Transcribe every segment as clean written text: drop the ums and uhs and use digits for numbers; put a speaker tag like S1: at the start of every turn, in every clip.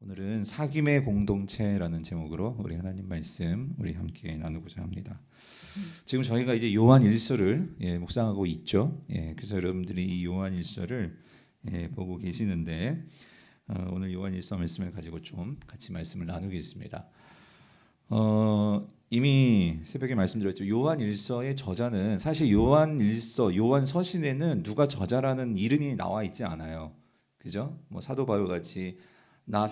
S1: 오늘은 사귐의 공동체라는 제목으로 우리 하나님 말씀 우리 함께 나누고자 합니다. 지금 저희가 이제 요한 일서를 묵상하고 있죠. 그래서 여러분들이 이 요한 일서를 보고 계시는데 오늘 요한 일서 말씀을 가지고 좀 같이 말씀을 나누겠습니다. 이미 새벽에 말씀드렸죠. 요한 일서의 저자는 사실 요한 일서, 요한 서신에는 누가 저자라는 이름이 나와 있지 않아요. 그죠? 뭐 사도 바울 같이 나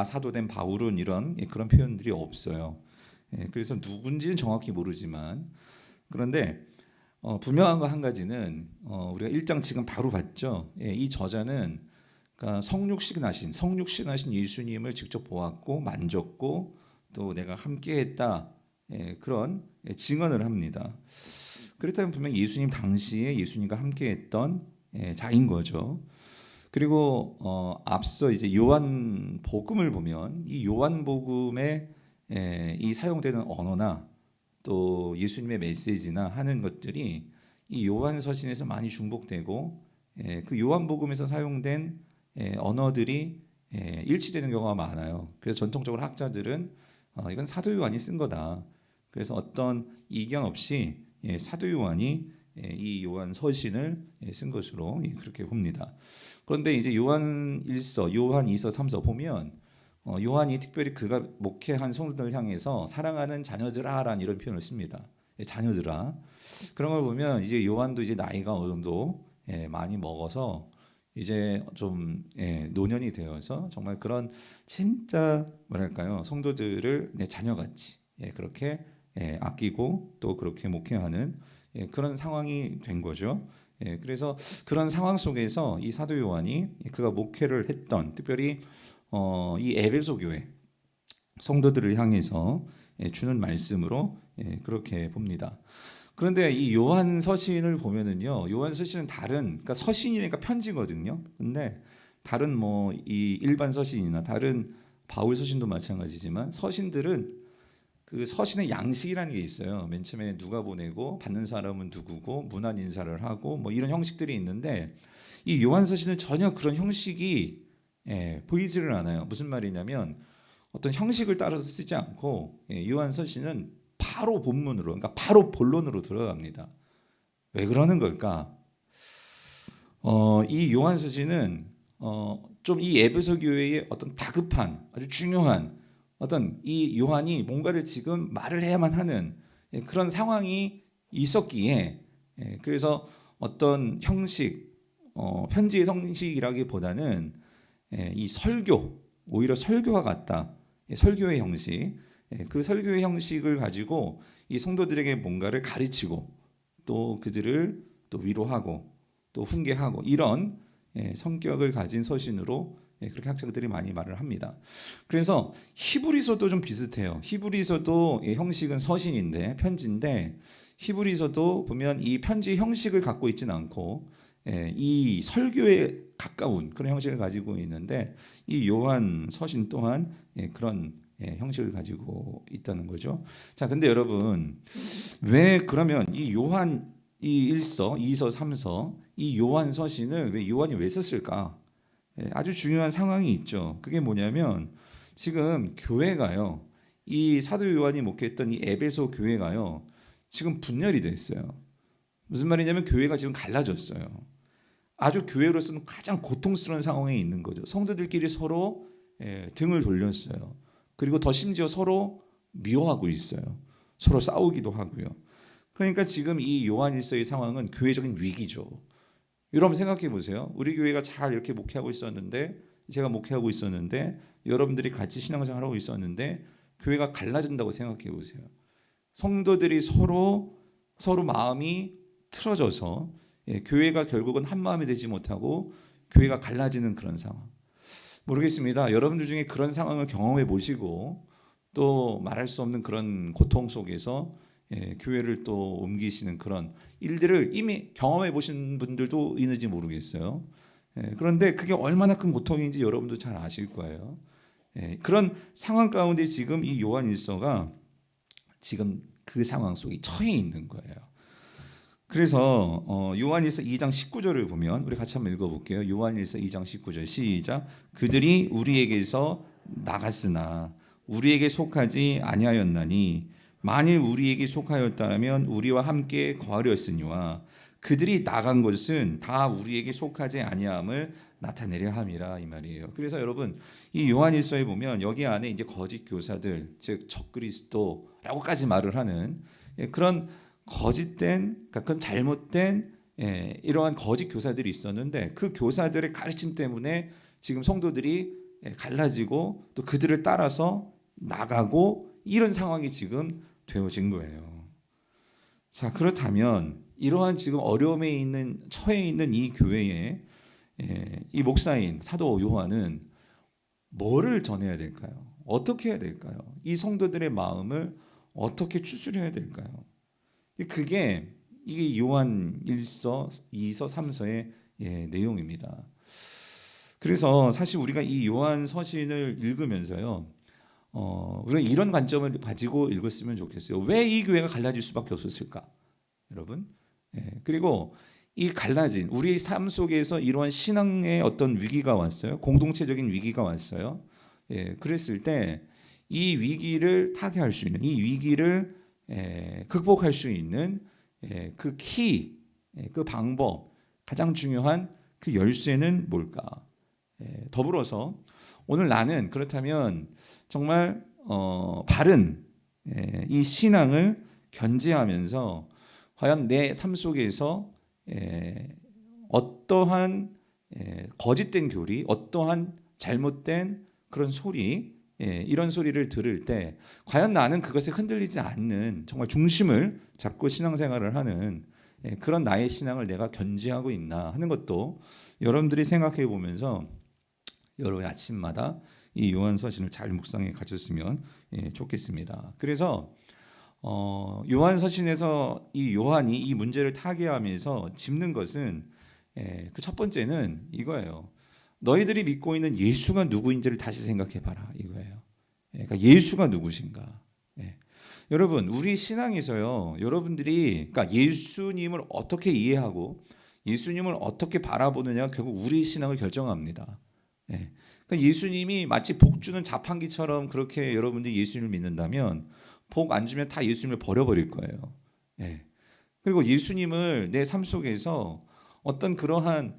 S1: 사도된 바울은 이런 그런 표현들이 없어요. 그래서 누군지는 정확히 모르지만 그런데 분명한 거 한 가지는 우리가 1장 지금 바로 봤죠. 이 저자는 그러니까 성육신하신 예수님을 직접 보았고 만졌고 또 내가 함께했다 그런 증언을 합니다. 그렇다면 분명 예수님 당시에 예수님과 함께했던 자인 거죠. 그리고 앞서 이제 요한 복음을 보면 이 요한 복음에 이 사용되는 언어나 또 예수님의 메시지나 하는 것들이 이 요한 서신에서 많이 중복되고 그 요한 복음에서 사용된 언어들이 일치되는 경우가 많아요. 그래서 전통적으로 학자들은 이건 사도 요한이 쓴 거다. 그래서 어떤 이견 없이 사도 요한이 이 요한 서신을 쓴 것으로 그렇게 봅니다. 그런데 이제 요한 1서, 요한 2서, 3서 보면 요한이 특별히 그가 목회한 성도들을 향해서 사랑하는 자녀들아라는 이런 표현을 씁니다. 자녀들아. 그런 걸 보면 이제 요한도 이제 나이가 어느 정도 많이 먹어서 이제 좀 노년이 되어서 정말 그런 진짜 뭐랄까요 성도들을 내 자녀같이 그렇게 아끼고 또 그렇게 목회하는 그런 상황이 된 거죠. 그래서 그런 상황 속에서 이 사도 요한이 그가 목회를 했던 특별히 이 에베소 교회 성도들을 향해서 주는 말씀으로 그렇게 봅니다. 그런데 이 요한 서신을 보면은요, 요한 서신은 그러니까 서신이니까 편지거든요. 근데 다른 뭐 이 일반 서신이나 다른 바울 서신도 마찬가지지만 서신들은 그 서신의 양식이라는 게 있어요. 맨 처음에 누가 보내고 받는 사람은 누구고 문안 인사를 하고 뭐 이런 형식들이 있는데 이 요한 서신은 전혀 그런 형식이 보이지를 않아요. 무슨 말이냐면 어떤 형식을 따라서 쓰지 않고 요한 서신은 바로 본문으로, 그러니까 바로 본론으로 들어갑니다. 왜 그러는 걸까? 이 요한 서신은 좀 이 에베소 교회의 어떤 다급한 아주 중요한 어떤 이 요한이 뭔가를 지금 말을 해야만 하는 그런 상황이 있었기에 그래서 어떤 형식 편지의 형식이라기보다는 이 설교 오히려 설교와 같다. 설교의 형식 그 설교의 형식을 가지고 이 성도들에게 뭔가를 가르치고 또 그들을 또 위로하고 또 훈계하고 이런 성격을 가진 서신으로 그렇게 학자들이 많이 말을 합니다. 그래서 히브리서도 좀 비슷해요. 히브리서도 형식은 서신인데 편지인데 히브리서도 보면 이 편지 형식을 갖고 있지는 않고 이 설교에 가까운 그런 형식을 가지고 있는데 이 요한 서신 또한 그런 형식을 가지고 있다는 거죠. 자, 근데 여러분 왜 그러면 이 요한 이 1서, 2서, 3서 이 요한 서신을 왜 요한이 왜 썼을까? 아주 중요한 상황이 있죠. 그게 뭐냐면 지금 교회가요. 이 사도 요한이 목회했던 이 에베소 교회가요. 지금 분열이 됐어요. 무슨 말이냐면 교회가 지금 갈라졌어요. 아주 교회로서는 가장 고통스러운 상황에 있는 거죠. 성도들끼리 서로 등을 돌렸어요. 그리고 더 심지어 서로 미워하고 있어요. 서로 싸우기도 하고요. 그러니까 지금 이 요한일서의 상황은 교회적인 위기죠. 여러분 생각해 보세요. 우리 교회가 잘 이렇게 목회하고 있었는데 제가 목회하고 있었는데 여러분들이 같이 신앙생활하고 있었는데 교회가 갈라진다고 생각해 보세요. 성도들이 서로 마음이 틀어져서 교회가 결국은 한 마음이 되지 못하고 교회가 갈라지는 그런 상황. 모르겠습니다. 여러분들 중에 그런 상황을 경험해 보시고 또 말할 수 없는 그런 고통 속에서 교회를 또 옮기시는 그런 일들을 이미 경험해 보신 분들도 있는지 모르겠어요. 그런데 그게 얼마나 큰 고통인지 여러분도 잘 아실 거예요. 그런 상황 가운데 지금 이 요한 일서가 지금 그 상황 속에 처해 있는 거예요. 그래서 요한일서 2장 19절을 보면 우리 같이 한번 읽어볼게요. 요한일서 2장 19절 시작. 그들이 우리에게서 나갔으나 우리에게 속하지 아니하였나니 만일 우리에게 속하였다면 우리와 함께 거하렸으니와 그들이 나간 것은 다 우리에게 속하지 아니함을 나타내려 함이라 이 말이에요. 그래서 여러분 이 요한일서에 보면 여기 안에 이제 거짓 교사들 즉 적그리스도라고까지 말을 하는 그런 거짓된, 그러니까 그건 잘못된 이러한 거짓 교사들이 있었는데 그 교사들의 가르침 때문에 지금 성도들이 갈라지고 또 그들을 따라서 나가고 이런 상황이 지금 되어진 거예요. 자, 그렇다면 이러한 지금 어려움에 있는 처해 있는 이 교회에 이 목사인 사도 요한은 뭐를 전해야 될까요? 어떻게 해야 될까요? 이 성도들의 마음을 어떻게 추스려야 될까요? 그게 이게 요한 1서, 2서, 3서의 내용입니다. 그래서 사실 우리가 이 요한 서신을 읽으면서요, 우리가 이런 관점을 가지고 읽었으면 좋겠어요. 왜 이 교회가 갈라질 수밖에 없었을까, 여러분? 그리고 이 갈라진 우리의 삶 속에서 이러한 신앙의 어떤 위기가 왔어요. 공동체적인 위기가 왔어요. 그랬을 때 이 위기를 타개할 수 있는, 이 위기를 극복할 수 있는 그 키, 그 방법, 가장 중요한 그 열쇠는 뭘까? 더불어서 오늘 나는 그렇다면 정말 바른 이 신앙을 견지하면서 과연 내 삶 속에서 어떠한 거짓된 교리, 어떠한 잘못된 그런 소리, 이런 소리를 들을 때 과연 나는 그것에 흔들리지 않는 정말 중심을 잡고 신앙생활을 하는 그런 나의 신앙을 내가 견지하고 있나 하는 것도 여러분들이 생각해 보면서 여러분 아침마다 이 요한서신을 잘 묵상해 가졌으면 좋겠습니다. 그래서 요한서신에서 이 요한이 이 문제를 타개하면서 짚는 것은 그 첫 번째는 이거예요. 너희들이 믿고 있는 예수가 누구인지를 다시 생각해 봐라 이거예요. 그러니까 예수가 누구신가? 여러분 우리 신앙에서요. 여러분들이 그러니까 예수님을 어떻게 이해하고 예수님을 어떻게 바라보느냐 결국 우리 신앙을 결정합니다. 그러니까 예수님이 마치 복 주는 자판기처럼 그렇게 여러분들이 예수님을 믿는다면 복 안 주면 다 예수님을 버려버릴 거예요. 그리고 예수님을 내 삶 속에서 어떤 그러한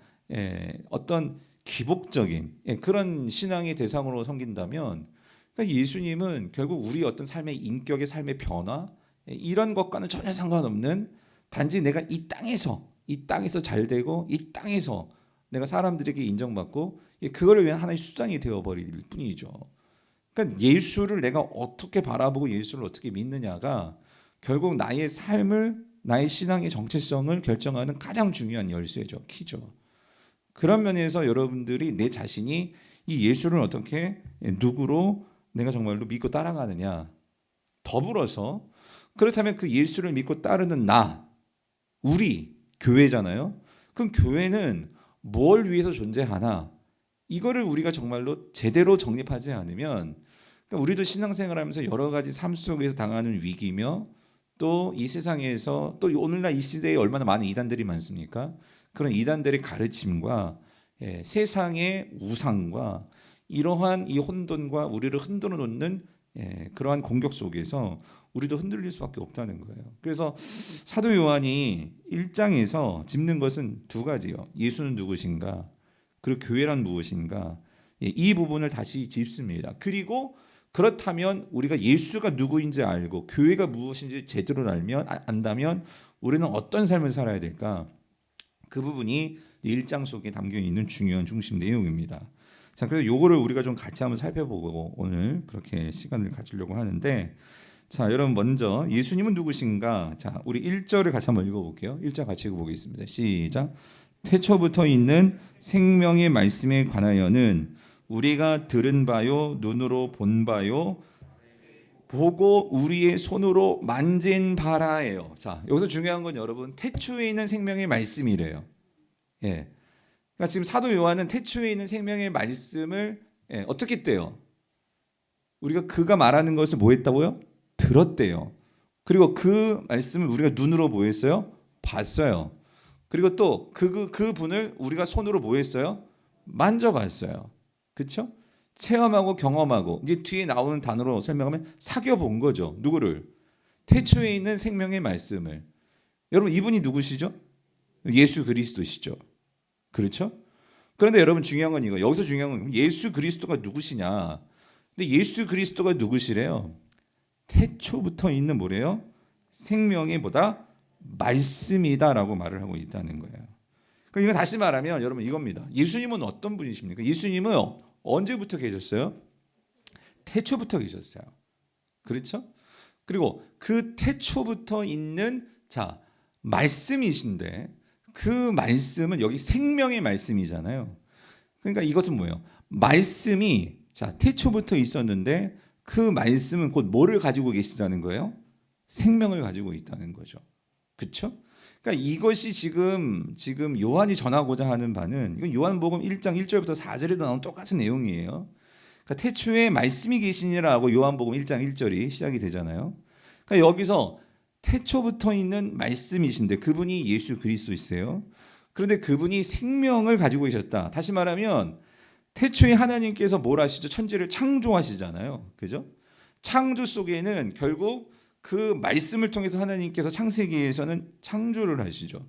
S1: 어떤 기복적인 그런 신앙의 대상으로 섬긴다면 그러니까 예수님은 결국 우리 어떤 삶의 인격의 삶의 변화 이런 것과는 전혀 상관없는 단지 내가 이 땅에서 잘 되고 이 땅에서 내가 사람들에게 인정받고 그거를 위한 하나의 수단이 되어버릴 뿐이죠. 그러니까 예수를 내가 어떻게 바라보고 예수를 어떻게 믿느냐가 결국 나의 삶을 나의 신앙의 정체성을 결정하는 가장 중요한 열쇠죠. 키죠. 그런 면에서 여러분들이 내 자신이 이 예수를 어떻게 누구로 내가 정말로 믿고 따라가느냐 더불어서 그렇다면 그 예수를 믿고 따르는 나 우리 교회잖아요. 그럼 교회는 뭘 위해서 존재하나 이거를 우리가 정말로 제대로 정립하지 않으면 그러니까 우리도 신앙생활하면서 여러 가지 삶 속에서 당하는 위기며 또 이 세상에서 또 오늘날 이 시대에 얼마나 많은 이단들이 많습니까? 그런 이단들의 가르침과 세상의 우상과 이러한 이 혼돈과 우리를 흔들어 놓는 그러한 공격 속에서 우리도 흔들릴 수밖에 없다는 거예요. 그래서 사도 요한이 1장에서 짚는 것은 두 가지요. 예수는 누구신가? 그리고 교회란 무엇인가? 이 부분을 다시 짚습니다. 그리고 그렇다면 우리가 예수가 누구인지 알고 교회가 무엇인지 제대로 안다면 우리는 어떤 삶을 살아야 될까? 그 부분이 1장 속에 담겨 있는 중요한 중심 내용입니다. 자, 그래서 요거를 우리가 좀 같이 한번 살펴보고 오늘 그렇게 시간을 가지려고 하는데 자, 여러분 먼저 예수님은 누구신가? 자, 우리 1절을 같이 한번 읽어볼게요. 1절 같이 읽어보겠습니다. 시작. 태초부터 있는 생명의 말씀에 관하여는 우리가 들은 바요 눈으로 본 바요 보고 우리의 손으로 만진 바라예요. 자, 여기서 중요한 건 여러분 태초에 있는 생명의 말씀이래요. 그러니까 지금 사도 요한은 태초에 있는 생명의 말씀을 어떻게 했대요? 우리가 그가 말하는 것을 뭐 했다고요? 들었대요. 그리고 그 말씀을 우리가 눈으로 뭐 했어요? 봤어요. 그리고 또 그분을 우리가 손으로 뭐 했어요? 만져봤어요. 그렇죠? 체험하고 경험하고 이제 뒤에 나오는 단어로 설명하면 사귀어 본 거죠. 누구를? 태초에 있는 생명의 말씀을. 여러분 이분이 누구시죠? 예수 그리스도시죠. 그렇죠? 그런데 여러분 중요한 건 이거. 여기서 중요한 건 예수 그리스도가 누구시냐? 근데 예수 그리스도가 누구시래요? 태초부터 있는 뭐래요? 생명의 보다 말씀이다라고 말을 하고 있다는 거예요. 그러니까 이거 다시 말하면 여러분 이겁니다. 예수님은 어떤 분이십니까? 예수님은 언제부터 계셨어요? 태초부터 계셨어요. 그렇죠? 그리고 그 태초부터 있는 자 말씀이신데 그 말씀은 여기 생명의 말씀이잖아요. 그러니까 이것은 뭐예요? 말씀이 자 태초부터 있었는데 그 말씀은 곧 뭐를 가지고 계시다는 거예요? 생명을 가지고 있다는 거죠. 그렇죠? 그러니까 이것이 지금 요한이 전하고자 하는 바는 이건 요한복음 1장 1절부터 4절에도 나오는 똑같은 내용이에요. 그러니까 태초에 말씀이 계시니라고 요한복음 1장 1절이 시작이 되잖아요. 그러니까 여기서 태초부터 있는 말씀이신데 그분이 예수 그리스도이세요. 그런데 그분이 생명을 가지고 계셨다. 다시 말하면 태초에 하나님께서 뭘 하시죠? 천지를 창조하시잖아요. 그죠? 창조 속에는 결국 그 말씀을 통해서 하나님께서 창세기에서는 창조를 하시죠.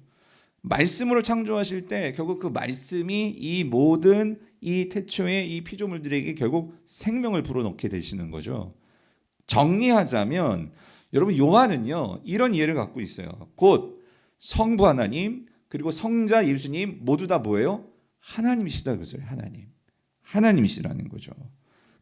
S1: 말씀으로 창조하실 때 결국 그 말씀이 이 모든 이 태초의 이 피조물들에게 결국 생명을 불어넣게 되시는 거죠. 정리하자면 여러분 요한은요 이런 이해를 갖고 있어요. 곧 성부 하나님 그리고 성자 예수님 모두 다 뭐예요? 하나님이시다 그거죠. 하나님이시라는 거죠.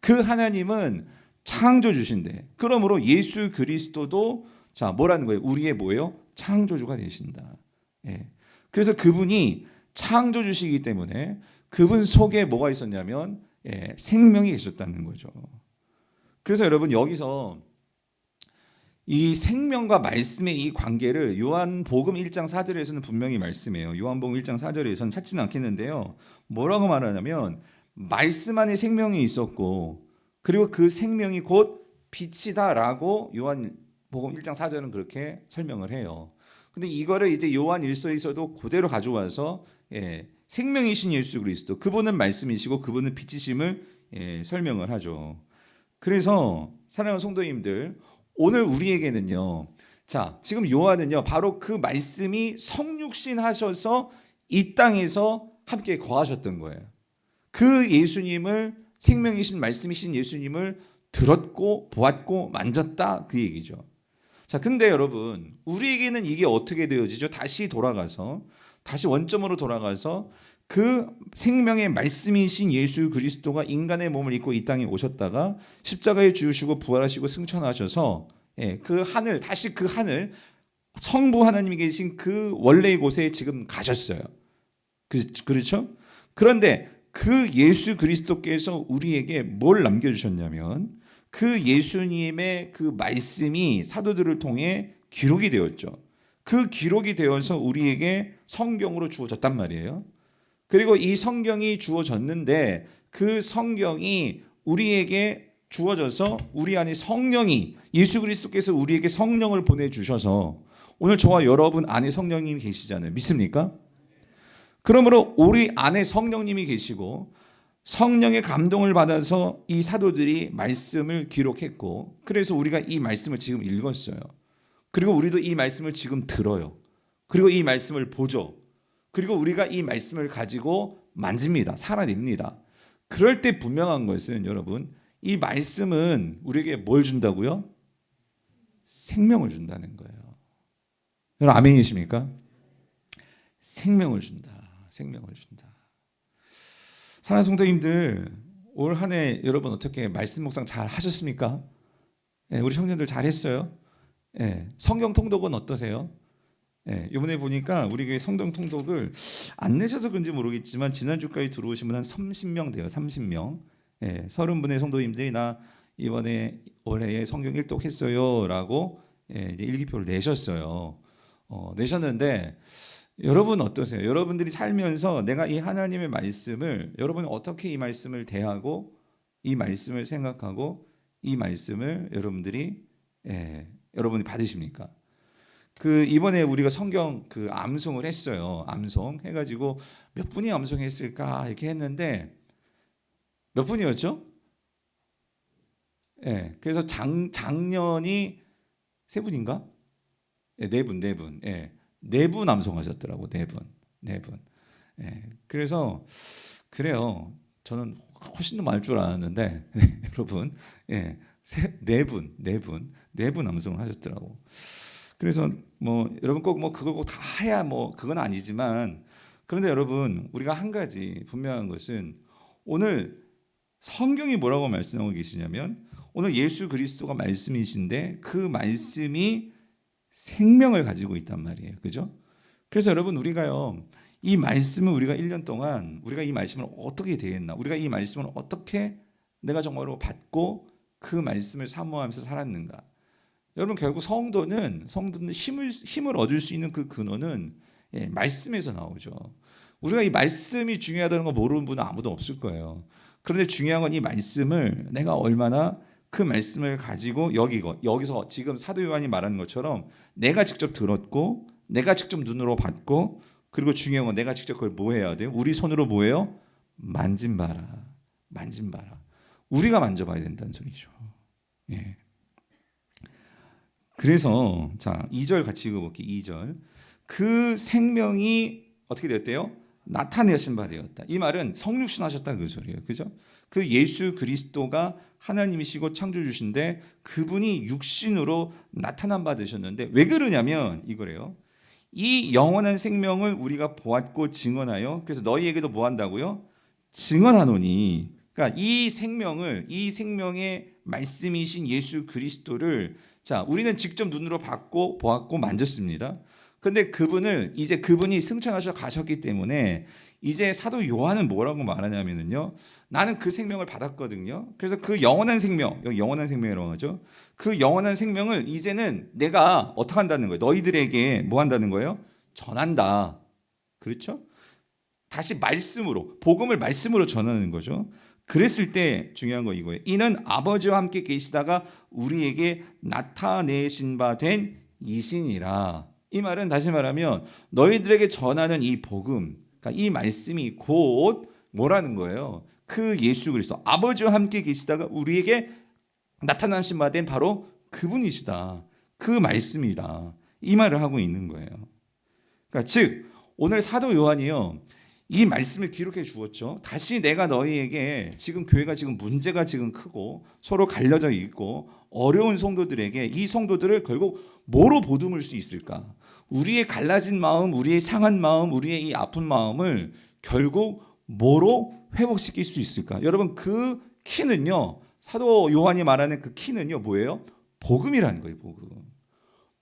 S1: 그 하나님은 창조주신데 그러므로 예수 그리스도도 자 뭐라는 거예요? 우리의 뭐예요? 창조주가 되신다. 예. 그래서 그분이 창조주시기 때문에 그분 속에 뭐가 있었냐면 생명이 계셨다는 거죠. 그래서 여러분 여기서 이 생명과 말씀의 이 관계를 요한복음 1장 4절에서는 분명히 말씀해요. 요한복음 1장 4절에서는 찾지는 않겠는데요. 뭐라고 말하냐면 말씀 안에 생명이 있었고 그리고 그 생명이 곧 빛이다라고 요한복음 1장 4절은 그렇게 설명을 해요. 근데 이거를 이제 요한 1서에서도 그대로 가져와서 생명이신 예수 그리스도 그분은 말씀이시고 그분은 빛이심을 설명을 하죠. 그래서 사랑하는 성도님들 오늘 우리에게는요. 자, 지금 요한은요. 바로 그 말씀이 성육신 하셔서 이 땅에서 함께 거하셨던 거예요. 그 예수님을 생명이신 말씀이신 예수님을 들었고 보았고 만졌다 그 얘기죠. 자, 근데 여러분 우리에게는 이게 어떻게 되어지죠? 다시 원점으로 돌아가서 그 생명의 말씀이신 예수 그리스도가 인간의 몸을 입고 이 땅에 오셨다가 십자가에 죽으시고 부활하시고 승천하셔서 그 하늘 다시 그 하늘 성부 하나님이 계신 그 원래의 곳에 지금 가셨어요. 그렇죠? 그런데 그 예수 그리스도께서 우리에게 뭘 남겨주셨냐면 그 예수님의 그 말씀이 사도들을 통해 기록이 되었죠. 그 기록이 되어서 우리에게 성경으로 주어졌단 말이에요. 그리고 이 성경이 주어졌는데 그 성경이 우리에게 주어져서 우리 안에 성령이 예수 그리스도께서 우리에게 성령을 보내주셔서 오늘 저와 여러분 안에 성령님이 계시잖아요. 믿습니까? 그러므로 우리 안에 성령님이 계시고 성령의 감동을 받아서 이 사도들이 말씀을 기록했고 그래서 우리가 이 말씀을 지금 읽었어요. 그리고 우리도 이 말씀을 지금 들어요. 그리고 이 말씀을 보죠. 그리고 우리가 이 말씀을 가지고 만집니다. 살아냅니다. 그럴 때 분명한 것은 여러분 이 말씀은 우리에게 뭘 준다고요? 생명을 준다는 거예요. 여러분 아멘이십니까? 생명을 준다. 생명을 준다. 사랑하는 성도님들 올 한 해 여러분 어떻게 말씀 묵상 잘 하셨습니까? 우리 청년들 잘했어요? 성경 통독은 어떠세요? 이번에 보니까 우리 교회 성경 통독을 안 내셔서 그런지 모르겠지만 지난주까지 들어오신 분 한 30명 돼요. 30명. 30분의 성도님들이 나 이번에 올해에 성경 일독했어요 라고 이제 일기표를 내셨어요. 내셨는데 여러분 어떠세요? 여러분들이 살면서 내가 이 하나님의 말씀을 여러분이 어떻게 이 말씀을 대하고 이 말씀을 생각하고 이 말씀을 여러분이 받으십니까? 그 이번에 우리가 성경 그 암송을 했어요. 암송 해가지고 몇 분이 암송했을까 이렇게 했는데 몇 분이었죠? 예. 그래서 작년이 세 분인가? 예, 네 분, 네 분. 예. 네 분 암송하셨더라고. 네 분. 네 분. 예. 그래서 그래요. 저는 훨씬 더 많을 줄 알았는데 여러분, 예. 네 분, 네 분, 네 분 암송을 하셨더라고. 그래서 뭐 여러분 꼭 뭐 그걸 꼭 다 해야 뭐 그건 아니지만 그런데 여러분 우리가 한 가지 분명한 것은 오늘 성경이 뭐라고 말씀하고 계시냐면 오늘 예수 그리스도가 말씀이신데 그 말씀이 생명을 가지고 있단 말이에요. 그죠? 그래서 여러분 우리가요. 이 말씀을 우리가 1년 동안 우리가 이 말씀을 어떻게 대했나? 우리가 이 말씀을 어떻게 내가 정말로 받고 그 말씀을 사모하면서 살았는가? 여러분 결국 성도는 힘을 얻을 수 있는 그 근원은 말씀에서 나오죠. 우리가 이 말씀이 중요하다는 거 모르는 분은 아무도 없을 거예요. 그런데 중요한 건 이 말씀을 내가 얼마나 그 말씀을 가지고 여기서 지금 사도 요한이 말하는 것처럼 내가 직접 들었고 내가 직접 눈으로 봤고 그리고 중요한 건 내가 직접 그걸 뭐 해야 돼요? 우리 손으로 뭐 해요? 만진봐라. 만진봐라. 우리가 만져봐야 된다는 소리죠. 예. 그래서 자 2절 같이 읽어볼게요. 2절 그 생명이 어떻게 되었대요? 나타내신 바 되었다. 이 말은 성육신하셨다 그 소리예요. 그죠? 그 예수 그리스도가 하나님이시고 창조주신데 그분이 육신으로 나타난 바 되셨는데 왜 그러냐면 이거래요. 이 영원한 생명을 우리가 보았고 증언하여 그래서 너희에게도 뭐 한다고요? 증언하노니 그러니까 이 생명의 말씀이신 예수 그리스도를 자 우리는 직접 눈으로 봤고 보았고 만졌습니다. 근데 그분이 승천하셔 가셨기 때문에 이제 사도 요한은 뭐라고 말하냐면요. 나는 그 생명을 받았거든요. 그래서 그 영원한 생명, 여기 영원한 생명이라고 하죠. 그 영원한 생명을 이제는 내가 어떻게 한다는 거예요? 너희들에게 뭐 한다는 거예요? 전한다. 그렇죠? 다시 말씀으로, 복음을 말씀으로 전하는 거죠. 그랬을 때 중요한 거 이거예요. 이는 아버지와 함께 계시다가 우리에게 나타내신 바 된 이신이라. 이 말은 다시 말하면 너희들에게 전하는 이 복음, 그러니까 이 말씀이 곧 뭐라는 거예요? 그 예수 그리스도 아버지와 함께 계시다가 우리에게 나타나신 바 된 바로 그분이시다. 그 말씀이다. 이 말을 하고 있는 거예요. 그러니까 즉 오늘 사도 요한이요. 이 말씀을 기록해 주었죠. 다시 내가 너희에게 지금 교회가 지금 문제가 지금 크고 서로 갈려져 있고 어려운 성도들에게 이 성도들을 결국 뭐로 보듬을 수 있을까? 우리의 갈라진 마음, 우리의 상한 마음, 우리의 이 아픈 마음을 결국 뭐로 회복시킬 수 있을까? 여러분 그 키는요. 사도 요한이 말하는 그 키는요. 뭐예요? 복음이라는 거예요.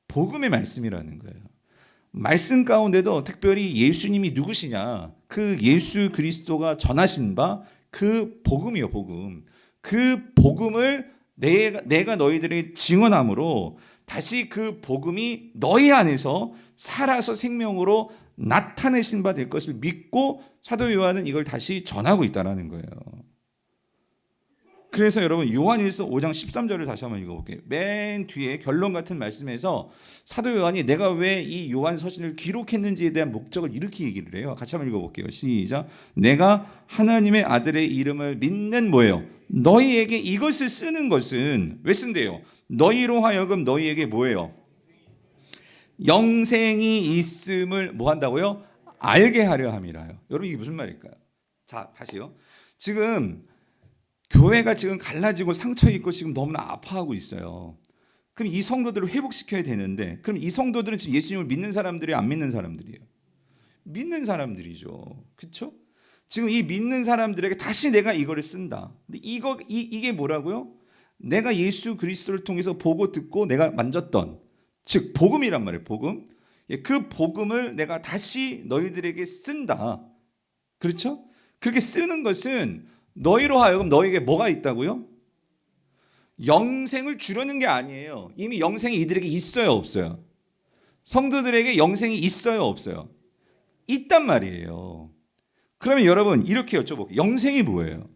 S1: 복음의 말씀이라는 거예요. 말씀 가운데도 특별히 예수님이 누구시냐? 그 예수 그리스도가 전하신 바 그 복음이요, 복음. 그 복음을 내가 너희들에게 증언함으로 다시 그 복음이 너희 안에서 살아서 생명으로 나타내신 바 될 것을 믿고 사도 요한은 이걸 다시 전하고 있다는 거예요. 그래서 여러분 요한일서 5장 13절을 다시 한번 읽어볼게요. 맨 뒤에 결론 같은 말씀에서 사도 요한이 내가 왜 이 요한 서신을 기록했는지에 대한 목적을 이렇게 얘기를 해요. 같이 한번 읽어볼게요. 시작. 내가 하나님의 아들의 이름을 믿는 뭐예요? 너희에게 이것을 쓰는 것은 왜 쓴대요? 너희로 하여금 너희에게 뭐예요? 영생이 있음을 뭐 한다고요? 알게 하려 함이라요. 여러분 이게 무슨 말일까요? 자 다시요. 지금 교회가 지금 갈라지고 상처 있고 지금 너무나 아파하고 있어요. 그럼 이 성도들을 회복시켜야 되는데 그럼 이 성도들은 지금 예수님을 믿는 사람들이에요? 안 믿는 사람들이에요? 믿는 사람들이죠. 그렇죠? 지금 이 믿는 사람들에게 다시 내가 이거를 쓴다. 근데 이게 뭐라고요? 내가 예수 그리스도를 통해서 보고 듣고 내가 만졌던 즉 복음이란 말이에요. 복음. 그 복음을 내가 다시 너희들에게 쓴다. 그렇죠? 그렇게 쓰는 것은 너희로 하여금 너에게 뭐가 있다고요? 영생을 주려는 게 아니에요. 이미 영생이 이들에게 있어요, 없어요? 성도들에게 영생이 있어요, 없어요? 있단 말이에요. 그러면 여러분 이렇게 여쭤볼게요. 영생이 뭐예요?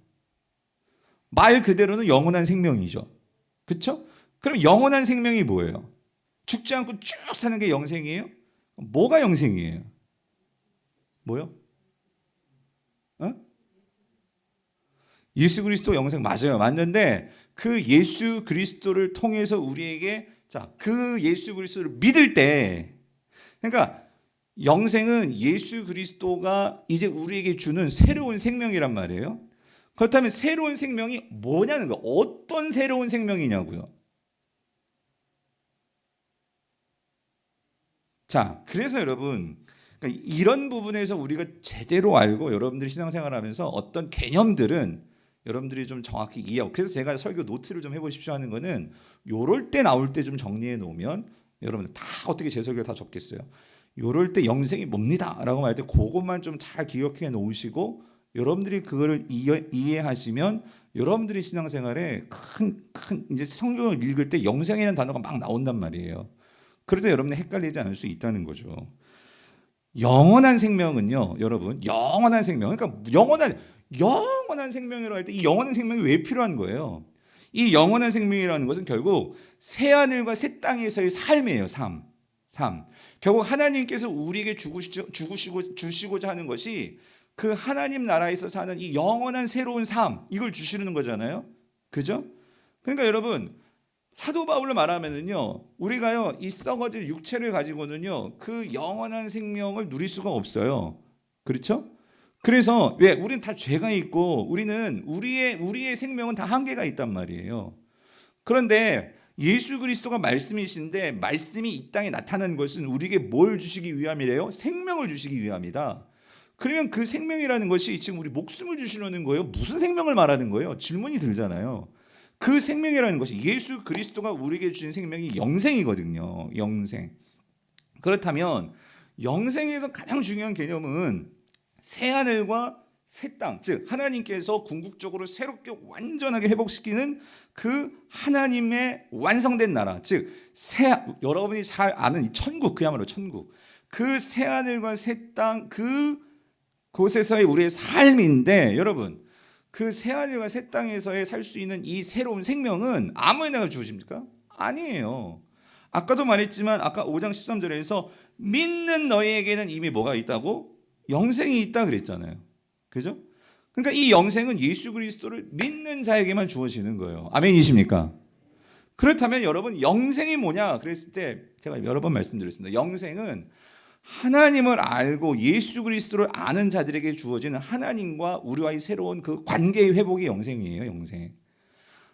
S1: 말 그대로는 영원한 생명이죠. 그렇죠? 그럼 영원한 생명이 뭐예요? 죽지 않고 쭉 사는 게 영생이에요? 뭐가 영생이에요? 뭐요? 어? 예수 그리스도 영생 맞아요. 맞는데 그 예수 그리스도를 통해서 우리에게 그 예수 그리스도를 믿을 때, 그러니까 영생은 예수 그리스도가 이제 우리에게 주는 새로운 생명이란 말이에요. 그렇다면 새로운 생명이 뭐냐는 거예요. 어떤 새로운 생명이냐고요. 그래서 여러분, 그러니까 이런 부분에서 우리가 제대로 알고 여러분들이 신앙생활하면서 어떤 개념들은 여러분들이 좀 정확히 이해하고, 그래서 제가 설교 노트를 좀 해보십시오 하는 거는 요럴 때 나올 때 좀 정리해 놓으면 여러분들 다 어떻게 제 설교를 다 적겠어요. 요럴 때 영생이 뭡니다 라고 말할 때 그것만 좀 잘 기억해 놓으시고 여러분들이 그거를 이해하시면 여러분들이 신앙생활에 큰 이제 성경을 읽을 때 영생이라는 단어가 막 나온단 말이에요. 그럴 때 여러분이 헷갈리지 않을 수 있다는 거죠. 영원한 생명은요, 여러분, 영원한 생명, 그러니까 영원한 생명이라고 할 때 이 영원한 생명이 왜 필요한 거예요? 이 영원한 생명이라는 것은 결국 새 하늘과 새 땅에서의 삶이에요. 삶. 결국 하나님께서 우리에게 주시고자 하는 것이 그 하나님 나라에서 사는 이 영원한 새로운 삶, 이걸 주시는 거잖아요. 그죠? 그러니까 여러분, 사도 바울로 말하면은요, 우리가요 이 썩어질 육체를 가지고는요 그 영원한 생명을 누릴 수가 없어요. 그렇죠? 그래서 왜 우리는 다 죄가 있고 우리는 우리의 생명은 다 한계가 있단 말이에요. 그런데 예수 그리스도가 말씀이신데 말씀이 이 땅에 나타난 것은 우리에게 뭘 주시기 위함이래요? 생명을 주시기 위함이다. 그러면 그 생명이라는 것이 지금 우리 목숨을 주시려는 거예요? 무슨 생명을 말하는 거예요? 질문이 들잖아요. 그 생명이라는 것이 예수 그리스도가 우리에게 주신 생명이 영생이거든요. 영생. 그렇다면 영생에서 가장 중요한 개념은 새 하늘과 새 땅, 즉 하나님께서 궁극적으로 새롭게 완전하게 회복시키는 그 하나님의 완성된 나라, 즉 여러분이 잘 아는 이 천국, 그야말로 천국, 그 새 하늘과 새 땅, 그곳에서의 우리의 삶인데, 여러분, 그 새 하늘과 새 땅에서의 살 수 있는 이 새로운 생명은 아무에나 주어집니까? 아니에요. 아까도 말했지만 아까 5장 13절에서 믿는 너희에게는 이미 뭐가 있다고? 영생이 있다 그랬잖아요. 그죠? 그러니까 이 영생은 예수 그리스도를 믿는 자에게만 주어지는 거예요. 아멘이십니까? 그렇다면 여러분, 영생이 뭐냐 그랬을 때 제가 여러 번 말씀드렸습니다. 영생은 하나님을 알고 예수 그리스도를 아는 자들에게 주어지는 하나님과 우리와의 새로운 그 관계의 회복이 영생이에요. 영생.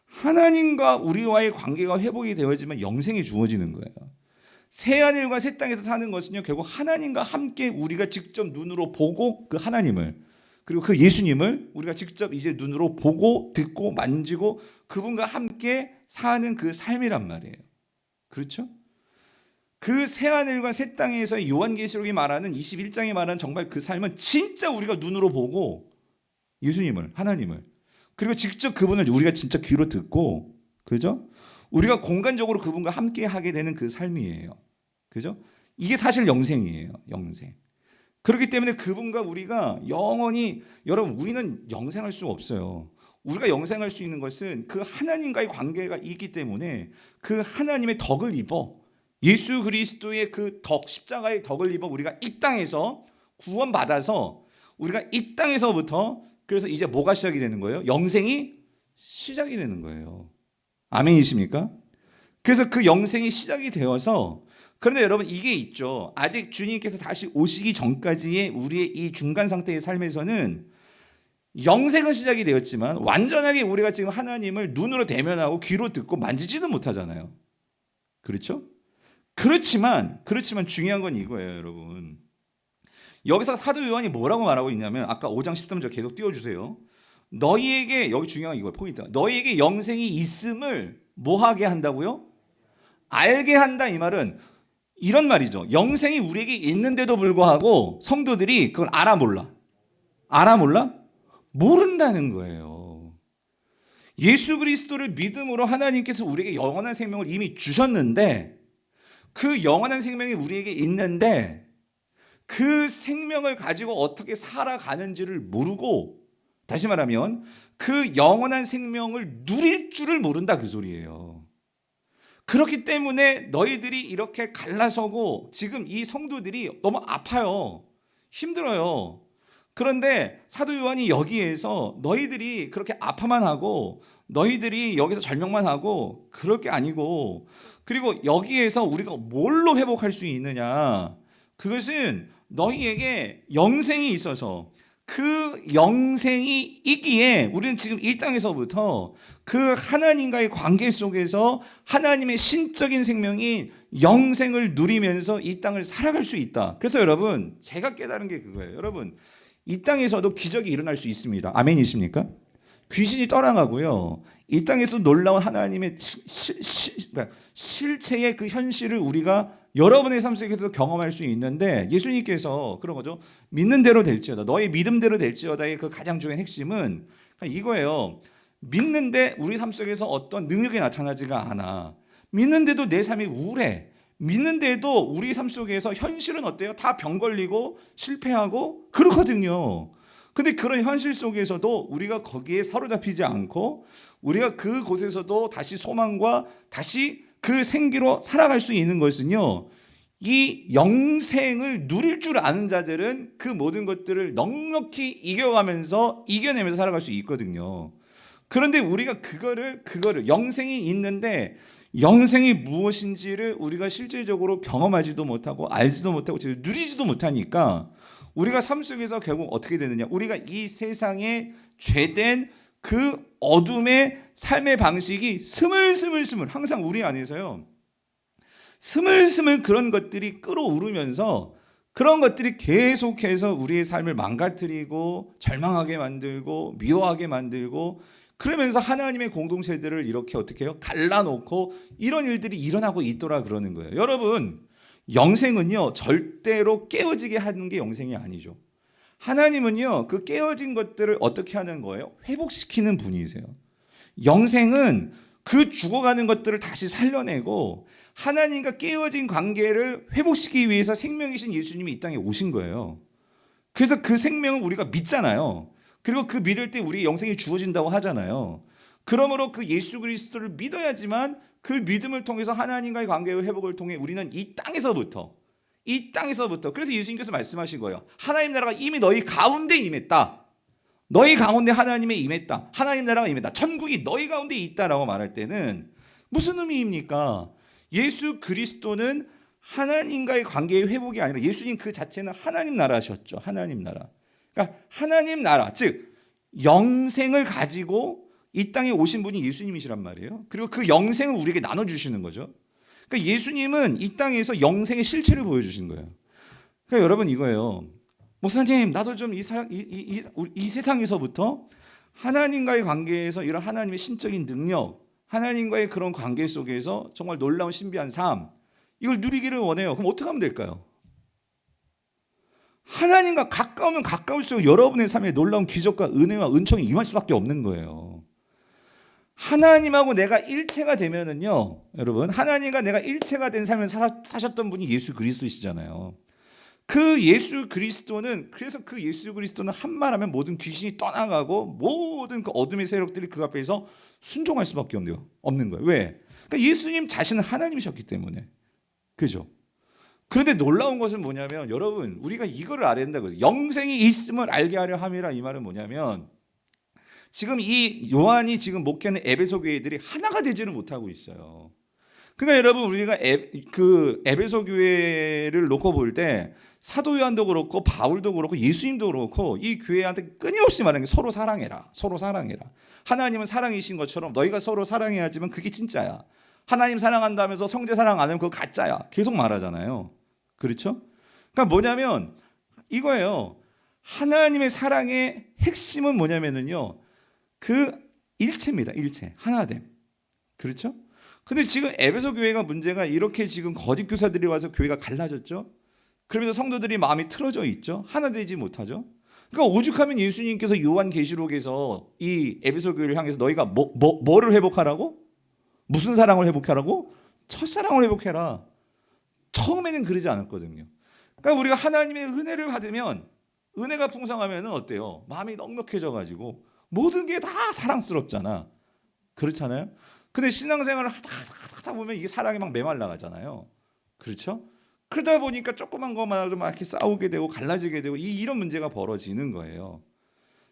S1: 하나님과 우리와의 관계가 회복이 되어지면 영생이 주어지는 거예요. 새 하늘과 새 땅에서 사는 것은요, 결국 하나님과 함께 우리가 직접 눈으로 보고 그 하나님을, 그리고 그 예수님을 우리가 직접 이제 눈으로 보고 듣고 만지고 그분과 함께 사는 그 삶이란 말이에요. 그렇죠? 그 새 하늘과 새 땅에서 요한계시록이 말하는 21장에 말하는 정말 그 삶은 진짜 우리가 눈으로 보고 예수님을, 하나님을, 그리고 직접 그분을 우리가 진짜 귀로 듣고, 그죠? 우리가 공간적으로 그분과 함께 하게 되는 그 삶이에요. 그죠? 이게 사실 영생이에요. 영생. 그렇기 때문에 그분과 우리가 영원히, 여러분, 우리는 영생할 수 없어요. 우리가 영생할 수 있는 것은 그 하나님과의 관계가 있기 때문에 그 하나님의 덕을 입어, 예수 그리스도의 그 덕, 십자가의 덕을 입어 우리가 이 땅에서 구원받아서 우리가 이 땅에서부터, 그래서 이제 뭐가 시작이 되는 거예요? 영생이 시작이 되는 거예요. 아멘이십니까? 그래서 그 영생이 시작이 되어서, 그런데 여러분 이게 있죠. 아직 주님께서 다시 오시기 전까지의 우리의 이 중간 상태의 삶에서는 영생은 시작이 되었지만 완전하게 우리가 지금 하나님을 눈으로 대면하고 귀로 듣고 만지지는 못하잖아요. 그렇죠? 그렇지만 중요한 건 이거예요, 여러분. 여기서 사도 요한이 뭐라고 말하고 있냐면 아까 5장 13절 계속 띄워주세요. 너희에게, 여기 중요한 이거 포인트, 너희에게 영생이 있음을 뭐하게 한다고요? 알게 한다. 이 말은 이런 말이죠. 영생이 우리에게 있는데도 불구하고 성도들이 그걸 알아 몰라? 모른다는 거예요. 예수 그리스도를 믿음으로 하나님께서 우리에게 영원한 생명을 이미 주셨는데, 그 영원한 생명이 우리에게 있는데 그 생명을 가지고 어떻게 살아가는지를 모르고, 다시 말하면 그 영원한 생명을 누릴 줄을 모른다, 그 소리예요. 그렇기 때문에 너희들이 이렇게 갈라서고 지금 이 성도들이 너무 아파요. 힘들어요. 그런데 사도 요한이 여기에서 너희들이 그렇게 아파만 하고 너희들이 여기서 절명만 하고 그럴 게 아니고, 그리고 여기에서 우리가 뭘로 회복할 수 있느냐, 그것은 너희에게 영생이 있어서 그 영생이 있기에 우리는 지금 이 땅에서부터 그 하나님과의 관계 속에서 하나님의 신적인 생명인 영생을 누리면서 이 땅을 살아갈 수 있다. 그래서 여러분, 제가 깨달은 게 그거예요. 여러분, 이 땅에서도 기적이 일어날 수 있습니다. 아멘이십니까? 귀신이 떠나가고요, 이 땅에서 놀라운 하나님의 그러니까 실체의 그 현실을 우리가 여러분의 삶 속에서 경험할 수 있는데, 예수님께서 그런 거죠. 믿는 대로 될지어다, 너의 믿음대로 될지어다의 그 가장 중요한 핵심은 이거예요. 믿는데 우리 삶 속에서 어떤 능력이 나타나지가 않아. 믿는데도 내 삶이 우울해. 믿는데도 우리 삶 속에서 현실은 어때요? 다 병 걸리고 실패하고 그렇거든요. 근데 그런 현실 속에서도 우리가 거기에 사로잡히지 않고 우리가 그곳에서도 다시 소망과 다시 그 생기로 살아갈 수 있는 것은요, 이 영생을 누릴 줄 아는 자들은 그 모든 것들을 넉넉히 이겨내면서 살아갈 수 있거든요. 그런데 우리가 그거를 영생이 있는데 영생이 무엇인지를 우리가 실질적으로 경험하지도 못하고 알지도 못하고 누리지도 못하니까 우리가 삶 속에서 결국 어떻게 되느냐, 우리가 이 세상에 죄된 그 어둠의 삶의 방식이 스물스물 항상 우리 안에서요, 스물스물 그런 것들이 끌어오르면서 그런 것들이 계속해서 우리의 삶을 망가뜨리고 절망하게 만들고 미워하게 만들고, 그러면서 하나님의 공동체들을 이렇게 어떻게 해요? 갈라놓고 이런 일들이 일어나고 있더라 그러는 거예요. 여러분, 영생은요 절대로 깨어지게 하는 게 영생이 아니죠. 하나님은요 그 깨어진 것들을 어떻게 하는 거예요? 회복시키는 분이세요. 영생은 그 죽어가는 것들을 다시 살려내고 하나님과 깨어진 관계를 회복시키기 위해서 생명이신 예수님이 이 땅에 오신 거예요. 그래서 그 생명을 우리가 믿잖아요. 그리고 그 믿을 때 우리 영생이 주어진다고 하잖아요. 그러므로 그 예수 그리스도를 믿어야지만 그 믿음을 통해서 하나님과의 관계의 회복을 통해 우리는 이 땅에서부터 그래서 예수님께서 말씀하신 거예요. 하나님 나라가 이미 너희 가운데 임했다. 너희 가운데 하나님의 임했다. 하나님 나라가 임했다. 천국이 너희 가운데 있다라고 말할 때는 무슨 의미입니까? 예수 그리스도는 하나님과의 관계의 회복이 아니라 예수님 그 자체는 하나님 나라셨죠. 하나님 나라. 그러니까 하나님 나라, 즉 영생을 가지고 이 땅에 오신 분이 예수님이시란 말이에요. 그리고 그 영생을 우리에게 나눠주시는 거죠. 그러니까 예수님은 이 땅에서 영생의 실체를 보여주신 거예요. 그러니까 여러분 이거예요. 목사님, 나도 좀 이 세상에서부터 하나님과의 관계에서 이런 하나님의 신적인 능력, 하나님과의 그런 관계 속에서 정말 놀라운 신비한 삶, 이걸 누리기를 원해요. 그럼 어떻게 하면 될까요? 하나님과 가까우면 가까울수록 여러분의 삶에 놀라운 기적과 은혜와 은총이 임할 수밖에 없는 거예요. 하나님하고 내가 일체가 되면은요, 여러분, 하나님과 내가 일체가 된 삶을 사셨던 분이 예수 그리스도이시잖아요. 그 예수 그리스도는, 그래서 그 예수 그리스도는 한말하면 모든 귀신이 떠나가고 모든 그 어둠의 세력들이 그 앞에서 순종할 수밖에 없는 거예요. 왜? 그러니까 예수님 자신은 하나님이셨기 때문에. 그죠? 그런데 놀라운 것은 뭐냐면, 여러분, 우리가 이거를 알아야 된다고요. 영생이 있음을 알게 하려 함이라, 이 말은 뭐냐면, 지금 이 요한이 지금 목회하는 에베소 교회들이 하나가 되지를 못하고 있어요. 그러니까 여러분, 우리가 그 에베소 교회를 놓고 볼 때 사도 요한도 그렇고 바울도 그렇고 예수님도 그렇고 이 교회한테 끊임없이 말하는 게 서로 사랑해라. 서로 사랑해라. 하나님은 사랑이신 것처럼 너희가 서로 사랑해야지만 그게 진짜야. 하나님 사랑한다면서 형제 사랑 안 하면 그거 가짜야. 계속 말하잖아요. 그렇죠? 그러니까 뭐냐면 이거예요. 하나님의 사랑의 핵심은 뭐냐면은요, 그 일체입니다. 일체. 하나됨. 그렇죠? 근데 지금 에베소 교회가 문제가 이렇게 지금 거짓 교사들이 와서 교회가 갈라졌죠. 그러면서 성도들이 마음이 틀어져 있죠. 하나 되지 못하죠. 그러니까 오죽하면 예수님께서 요한계시록에서 이 에베소 교회를 향해서 너희가 뭐를 회복하라고? 무슨 사랑을 회복하라고? 첫사랑을 회복해라. 처음에는 그러지 않았거든요. 그러니까 우리가 하나님의 은혜를 받으면, 은혜가 풍성하면 어때요? 마음이 넉넉해져 가지고 모든 게 다 사랑스럽잖아. 그렇잖아요. 근데 신앙생활을 하다 보면 이게 사랑이 막 메말라가잖아요. 그렇죠? 그러다 보니까 조그만 것만으로도 막 이렇게 싸우게 되고 갈라지게 되고 이런 문제가 벌어지는 거예요.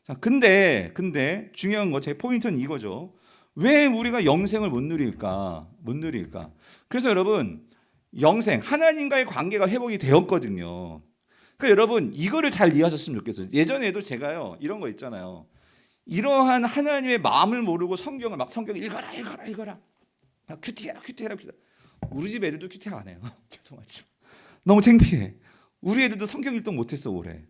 S1: 자, 근데 중요한 거 제 포인트는 이거죠. 왜 우리가 영생을 못 누릴까? 못 누릴까? 그래서 여러분 영생 하나님과의 관계가 회복이 되었거든요. 그러니까 여러분 이거를 잘 이해하셨으면 좋겠어요. 예전에도 제가요 이런 거 있잖아요. 이러한 하나님의 마음을 모르고 성경을 막 성경 읽어라. 큐티해라. 우리 집 애들도 큐티 안 해요. 죄송하지만 너무 창피해. 우리 애들도 성경 읽도 못했어 올해.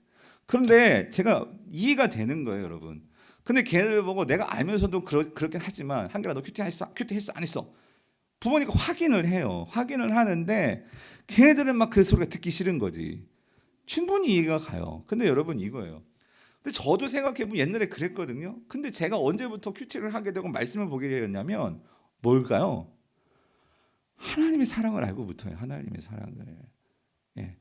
S1: 그런데 제가 이해가 되는 거예요, 여러분. 근데 걔네들 보고 내가 알면서도 그렇긴 하지만 한결아 너 큐티했어? 안 했어? 부모니까 확인을 해요. 확인을 하는데 걔네들은 막 그 소리가 듣기 싫은 거지. 충분히 이해가 가요. 근데 여러분 이거예요. 근데 저도 생각해보면 옛날에 그랬거든요. 근데 제가 언제부터 큐티를 하게 되고 말씀을 보게 되었냐면 뭘까요? 하나님의 사랑을 알고부터요. 하나님의 사랑을. 예.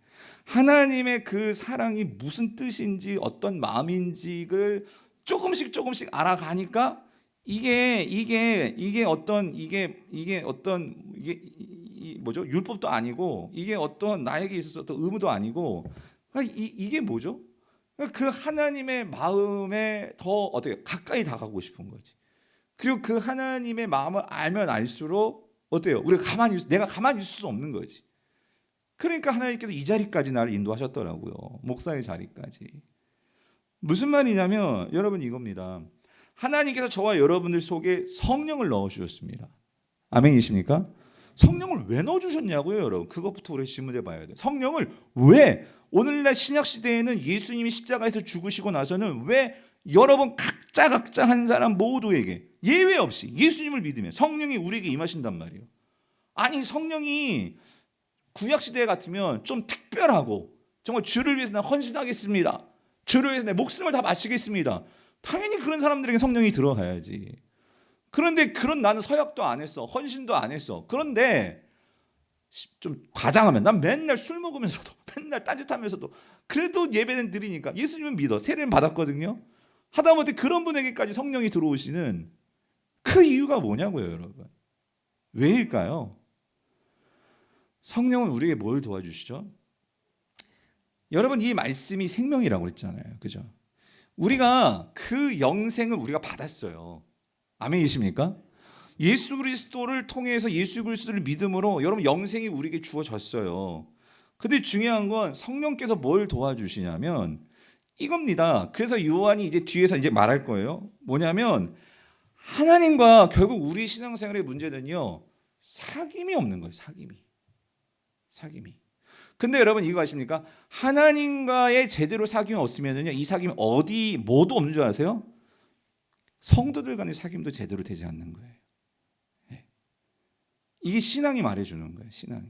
S1: 하나님의 그 사랑이 무슨 뜻인지 어떤 마음인지를 조금씩 알아가니까 이게 뭐죠? 율법도 아니고 이게 어떤 나에게 있어서 어떤 의무도 아니고 그러니까 이게 뭐죠? 그 하나님의 마음에 더 어떻게 가까이 다가가고 싶은 거지. 그리고 그 하나님의 마음을 알면 알수록 어때요? 내가 가만히 있을 수 없는 거지. 그러니까 하나님께서 이 자리까지 나를 인도하셨더라고요. 목사의 자리까지. 무슨 말이냐면 여러분 이겁니다. 하나님께서 저와 여러분들 속에 성령을 넣어주셨습니다. 아멘이십니까? 성령을 왜 넣어주셨냐고요, 여러분. 그것부터 우리 질문해 봐야 돼요. 성령을 왜? 오늘날 신약 시대에는 예수님이 십자가에서 죽으시고 나서는 왜 여러분 각자 한 사람 모두에게 예외 없이 예수님을 믿으면 성령이 우리에게 임하신단 말이에요. 아니 성령이 구약 시대 같으면 좀 특별하고 정말 주를 위해서 나 헌신하겠습니다. 주를 위해서 내 목숨을 다 바치겠습니다. 당연히 그런 사람들에게 성령이 들어가야지. 그런데 그런 나는 서약도 안 했어. 헌신도 안 했어. 그런데 좀 과장하면 난 맨날 술 먹으면서도 맨날 딴짓하면서도 그래도 예배는 드리니까 예수님은 믿어. 세례는 받았거든요. 하다못해 그런 분에게까지 성령이 들어오시는 그 이유가 뭐냐고요, 여러분. 왜일까요? 성령은 우리에게 뭘 도와주시죠? 여러분 이 말씀이 생명이라고 그랬잖아요. 그죠? 우리가 그 영생을 우리가 받았어요. 아멘이십니까? 예수 그리스도를 통해서 예수 그리스도를 믿음으로 여러분 영생이 우리에게 주어졌어요. 근데 중요한 건 성령께서 뭘 도와주시냐면 이겁니다. 그래서 요한이 이제 뒤에서 이제 말할 거예요. 뭐냐면 하나님과 결국 우리 신앙생활의 문제는요. 사귐이 없는 거예요. 사귐이. 근데 여러분 이거 아십니까? 하나님과의 제대로 사귐이 없으면요. 이 사귐이 뭐도 없는 줄 아세요? 성도들 간의 사귐도 제대로 되지 않는 거예요. 이게 신앙이 말해주는 거예요. 신앙이.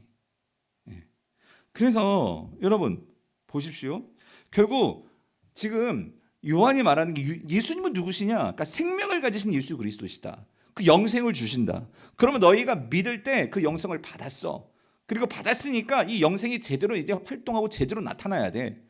S1: 그래서 여러분 보십시오. 결국 지금 요한이 말하는 게 예수님은 누구시냐? 그러니까 생명을 가지신 예수 그리스도시다. 그 영생을 주신다. 그러면 너희가 믿을 때 그 영생을 받았어. 그리고 받았으니까 이 영생이 제대로 이제 활동하고 제대로 나타나야 돼.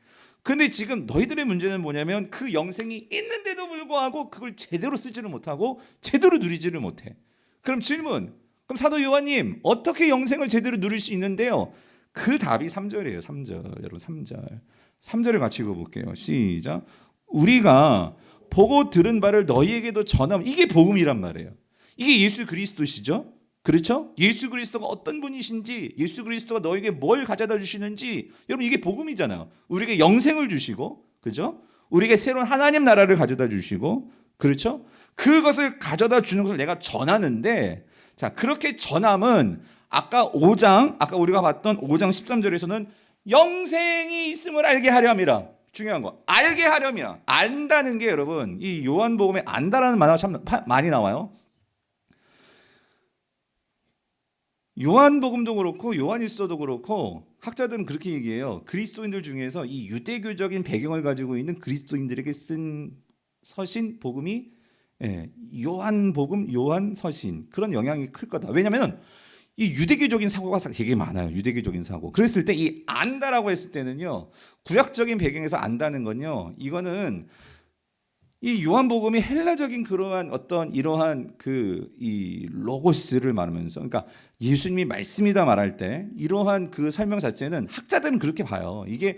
S1: 근데 지금 너희들의 문제는 뭐냐면 그 영생이 있는데도 불구하고 그걸 제대로 쓰지를 못하고 제대로 누리지를 못해. 그럼 질문. 그럼 사도 요한님 어떻게 영생을 제대로 누릴 수 있는데요? 그 답이 3절이에요. 3절. 여러분 3절. 3절을 같이 읽어볼게요. 시작. 우리가 보고 들은 바를 너희에게도 전함. 이게 복음이란 말이에요. 이게 예수 그리스도시죠. 그렇죠? 예수 그리스도가 어떤 분이신지, 예수 그리스도가 너에게 뭘 가져다 주시는지, 여러분 이게 복음이잖아요. 우리에게 영생을 주시고, 그죠? 우리에게 새로운 하나님 나라를 가져다 주시고, 그렇죠? 그것을 가져다 주는 것을 내가 전하는데, 자 그렇게 전함은 아까 우리가 봤던 5장 13절에서는 영생이 있음을 알게 하려 함이라. 중요한 거, 알게 하려면 안다는 게 여러분 이 요한복음에 안다라는 단어가 참 많이 나와요. 요한복음도 그렇고 요한일서도 그렇고 학자들은 그렇게 얘기해요. 그리스도인들 중에서 이 유대교적인 배경을 가지고 있는 그리스도인들에게 쓴 서신 복음이 요한복음, 요한서신 그런 영향이 클 거다. 왜냐하면 이 유대교적인 사고가 되게 많아요. 유대교적인 사고. 그랬을 때 이 안다라고 했을 때는요. 구약적인 배경에서 안다는 건요. 이거는 이 요한복음이 헬라적인 그러한 어떤 이러한 이 로고스를 말하면서, 그러니까 예수님이 말씀이다 말할 때 이러한 그 설명 자체는 학자들은 그렇게 봐요. 이게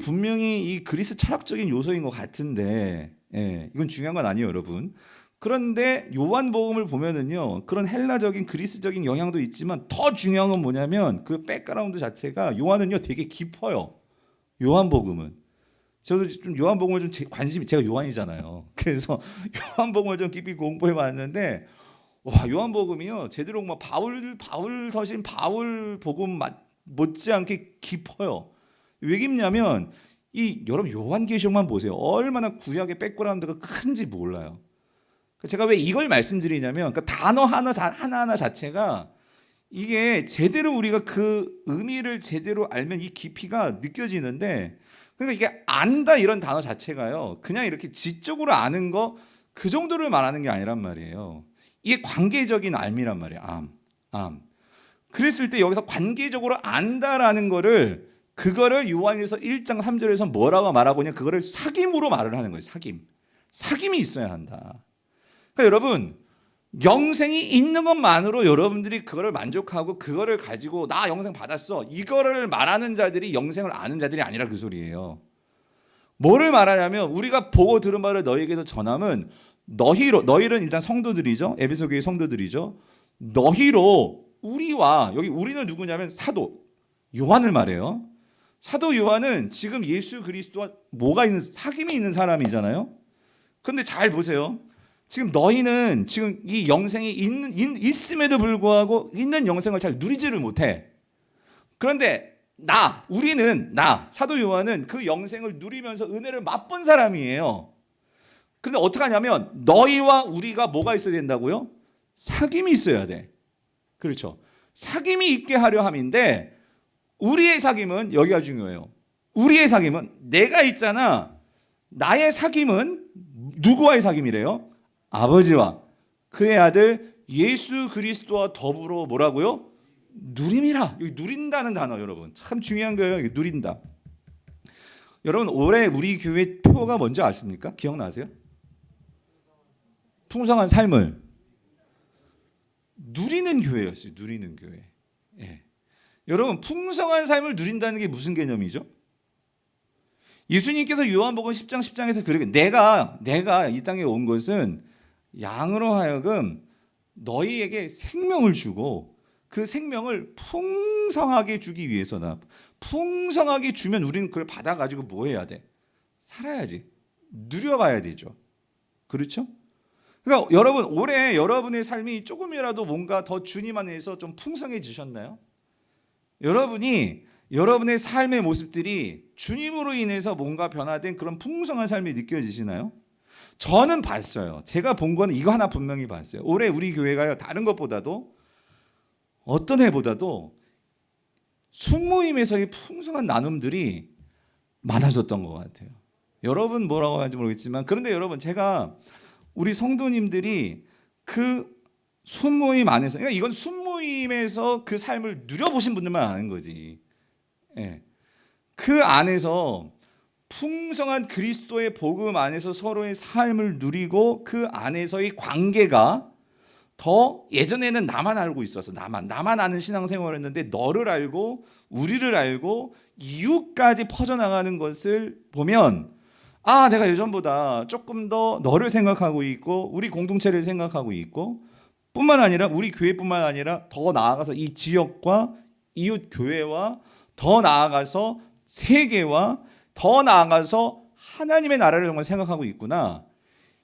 S1: 분명히 이 그리스 철학적인 요소인 것 같은데, 이건 중요한 건 아니에요, 여러분. 그런데 요한복음을 보면은요, 그런 헬라적인 그리스적인 영향도 있지만 더 중요한 건 뭐냐면 그 백그라운드 자체가, 요한은요 되게 깊어요. 요한복음은. 저도 좀 요한복음을 좀 관심이, 제가 요한이잖아요. 그래서 요한복음을 좀 깊이 공부해 봤는데, 와, 요한복음이요 제대로 막 바울 서신 바울 복음 못지않게 깊어요. 왜 깊냐면 여러분 요한계시록만 보세요. 얼마나 구약의 백그라운드가 큰지 몰라요. 제가 왜 이걸 말씀드리냐면, 그 단어 하나하나 자체가 이게 제대로 우리가 그 의미를 제대로 알면 이 깊이가 느껴지는데, 그러니까 이게 안다 이런 단어 자체가요 그냥 이렇게 지적으로 아는 거 그 정도를 말하는 게 아니란 말이에요. 이게 관계적인 알미란 말이에요. 암. 그랬을 때 여기서 관계적으로 안다라는 거를, 그거를 요한일서 1장 3절에서 뭐라고 말하고 있냐, 그거를 사귐으로 말을 하는 거예요. 사귐이 있어야 한다. 그러니까 여러분, 영생이 있는 것만으로 여러분들이 그거를 만족하고 그거를 가지고 나 영생 받았어, 이거를 말하는 자들이 영생을 아는 자들이 아니라 그 소리예요. 뭐를 말하냐면, 우리가 보고 들은 바를 너희에게도 전함은 너희는 일단 성도들이죠. 에베소 교회 성도들이죠. 너희로, 우리와, 여기 우리는 누구냐면 사도 요한을 말해요. 사도 요한은 지금 예수 그리스도와 뭐가 있는, 사귐이 있는 사람이잖아요. 근데 잘 보세요. 지금 너희는 지금 이 영생이 있음에도 불구하고 있는 영생을 잘 누리지를 못해. 그런데 우리는 사도 요한은 그 영생을 누리면서 은혜를 맛본 사람이에요. 근데 어떻게 하냐면, 너희와 우리가 뭐가 있어야 된다고요? 사귐이 있어야 돼. 그렇죠. 사귐이 있게 하려 함인데, 우리의 사귐은 여기가 중요해요. 우리의 사귐은, 내가 있잖아, 나의 사귐은 누구와의 사귐이래요? 아버지와 그의 아들 예수 그리스도와 더불어 뭐라고요? 누림이라. 여기 누린다는 단어, 여러분 참 중요한 거예요. 이게 누린다. 여러분, 올해 우리 교회 표가 뭔지 아십니까? 기억나세요? 풍성한 삶을 누리는 교회였어요. 누리는 교회. 여러분, 풍성한 삶을 누린다는 게 무슨 개념이죠? 예수님께서 요한복음 10장 10장에서 그렇게, 내가 이 땅에 온 것은 양으로 하여금 너희에게 생명을 주고 그 생명을 풍성하게 주기 위해서다. 풍성하게 주면 우리는 그걸 받아가지고 뭐 해야 돼? 살아야지. 누려봐야 되죠. 그렇죠? 그러니까 여러분, 올해 여러분의 삶이 조금이라도 뭔가 더 주님 안에서 좀 풍성해지셨나요? 여러분의 삶의 모습들이 주님으로 인해서 뭔가 변화된 그런 풍성한 삶이 느껴지시나요? 저는 봤어요. 제가 본 거는 이거 하나 분명히 봤어요. 올해 우리 교회가요, 다른 것보다도, 어떤 해보다도 순모임에서의 풍성한 나눔들이 많아졌던 것 같아요. 여러분 뭐라고 하는지 모르겠지만, 그런데 여러분, 제가 우리 성도님들이 그 순모임 안에서, 그러니까 이건 순모임에서 그 삶을 누려보신 분들만 아는 거지. 그 안에서 풍성한 그리스도의 복음 안에서 서로의 삶을 누리고, 그 안에서의 관계가 더, 예전에는 나만 알고 있었어. 나만 아는 신앙생활을 했는데, 너를 알고 우리를 알고 이웃까지 퍼져나가는 것을 보면, 내가 예전보다 조금 더 너를 생각하고 있고 우리 공동체를 생각하고 있고, 뿐만 아니라 우리 교회뿐만 아니라 더 나아가서 이 지역과 이웃 교회와, 더 나아가서 세계와, 더 나아가서 하나님의 나라를 정말 생각하고 있구나.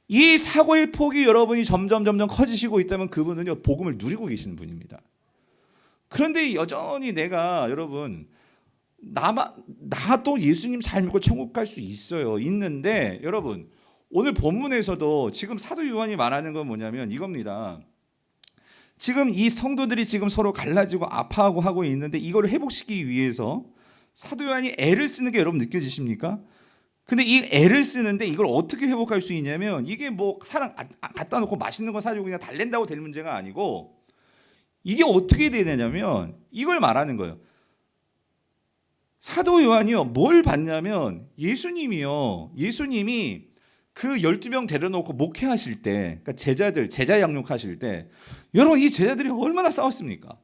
S1: 이 사고의 폭이 여러분이 점점 커지시고 있다면, 그분은요 복음을 누리고 계시는 분입니다. 그런데 여전히 내가, 여러분, 나도 예수님 잘 믿고 천국 갈 수 있어요. 있는데, 여러분, 오늘 본문에서도 지금 사도 요한이 말하는 건 뭐냐면 이겁니다. 지금 이 성도들이 지금 서로 갈라지고 아파하고 하고 있는데, 이걸 회복시키기 위해서 사도 요한이 애를 쓰는 게 여러분 느껴지십니까? 근데 이 애를 쓰는데 이걸 어떻게 회복할 수 있냐면, 이게 뭐 사람 갖다 놓고 맛있는 거 사주고 그냥 달랜다고 될 문제가 아니고, 이게 어떻게 되냐면 이걸 말하는 거예요. 사도 요한이요 뭘 봤냐면, 예수님이 그 12명 데려놓고 목회하실 때, 그러니까 제자 양육하실 때, 여러분 이 제자들이 얼마나 싸웠습니까?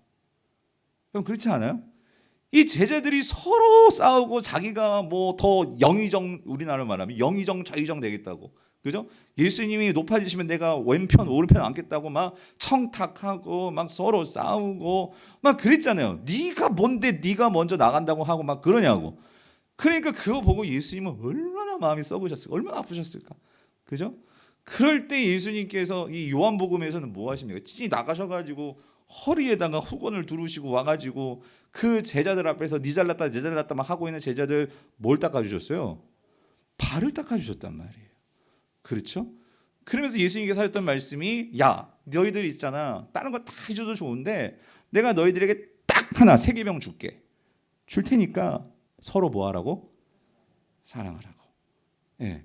S1: 그럼 그렇지 않아요? 이 제자들이 서로 싸우고 자기가 뭐 더 영의정, 우리나라로 말하면 영의정 좌의정 되겠다고, 그죠? 예수님이 높아지시면 내가 왼편 오른편 앉겠다고 막 청탁하고 막 서로 싸우고 막 그랬잖아요. 네가 뭔데 네가 먼저 나간다고 하고 막 그러냐고. 그러니까 그거 보고 예수님은 얼마나 마음이 썩으셨을까, 얼마나 아프셨을까, 그죠? 그럴 때 예수님께서 이 요한복음에서는 뭐 하십니까? 찌 나가셔가지고 허리에다가 후건을 두르시고 와가지고 그 제자들 앞에서 니 잘났다 내 잘났다 막 하고 있는 제자들 뭘 닦아주셨어요? 발을 닦아주셨단 말이에요. 그렇죠? 그러면서 예수님께서 하셨던 말씀이, 야 너희들 있잖아, 다른 거 다 해줘도 좋은데 내가 너희들에게 딱 하나 세계명 줄 테니까 서로 뭐 하라고? 사랑하라고. 예.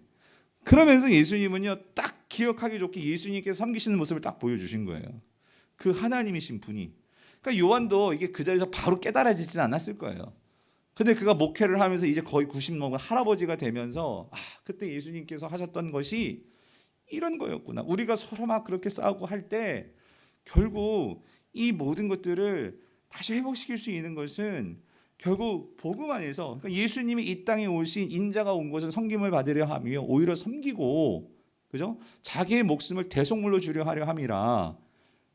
S1: 그러면서 예수님은요 딱 기억하기 좋게 예수님께서 섬기시는 모습을 딱 보여주신 거예요. 그 하나님이신 분이. 그러니까 요한도 이게 그 자리에서 바로 깨달아지진 않았을 거예요. 근데 그가 목회를 하면서 이제 거의 90 넘은 할아버지가 되면서 그때 예수님께서 하셨던 것이 이런 거였구나. 우리가 서로 막 그렇게 싸우고 할 때 결국 이 모든 것들을 다시 회복시킬 수 있는 것은 결국 복음 안에서, 그러니까 예수님이 이 땅에 오신 인자가 온 것은 섬김을 받으려 하며 오히려 섬기고, 그죠? 자기의 목숨을 대속물로 주려 하려 함이라.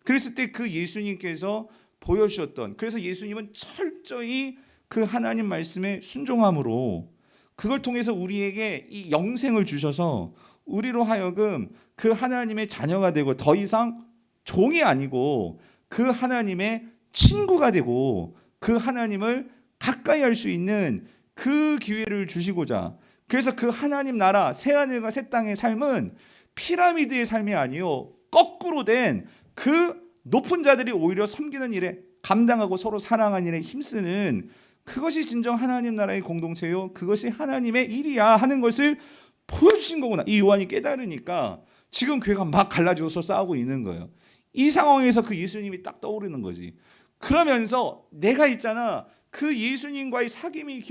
S1: 그랬을 때 그 예수님께서 보여주셨던, 그래서 예수님은 철저히 그 하나님 말씀에 순종함으로 그걸 통해서 우리에게 이 영생을 주셔서 우리로 하여금 그 하나님의 자녀가 되고 더 이상 종이 아니고 그 하나님의 친구가 되고 그 하나님을 가까이 할 수 있는 그 기회를 주시고자, 그래서 그 하나님 나라 새하늘과 새 땅의 삶은 피라미드의 삶이 아니요 거꾸로 된 그 높은 자들이 오히려 섬기는 일에 감당하고 서로 사랑하는 일에 힘쓰는, 그것이 진정 하나님 나라의 공동체요, 그것이 하나님의 일이야 하는 것을 보여주신 거구나. 이 요한이 깨달으니까 지금 교회가 막 갈라져서 싸우고 있는 거예요. 이 상황에서 그 예수님이 딱 떠오르는 거지. 그러면서 내가 있잖아, 그 예수님과의 사귐이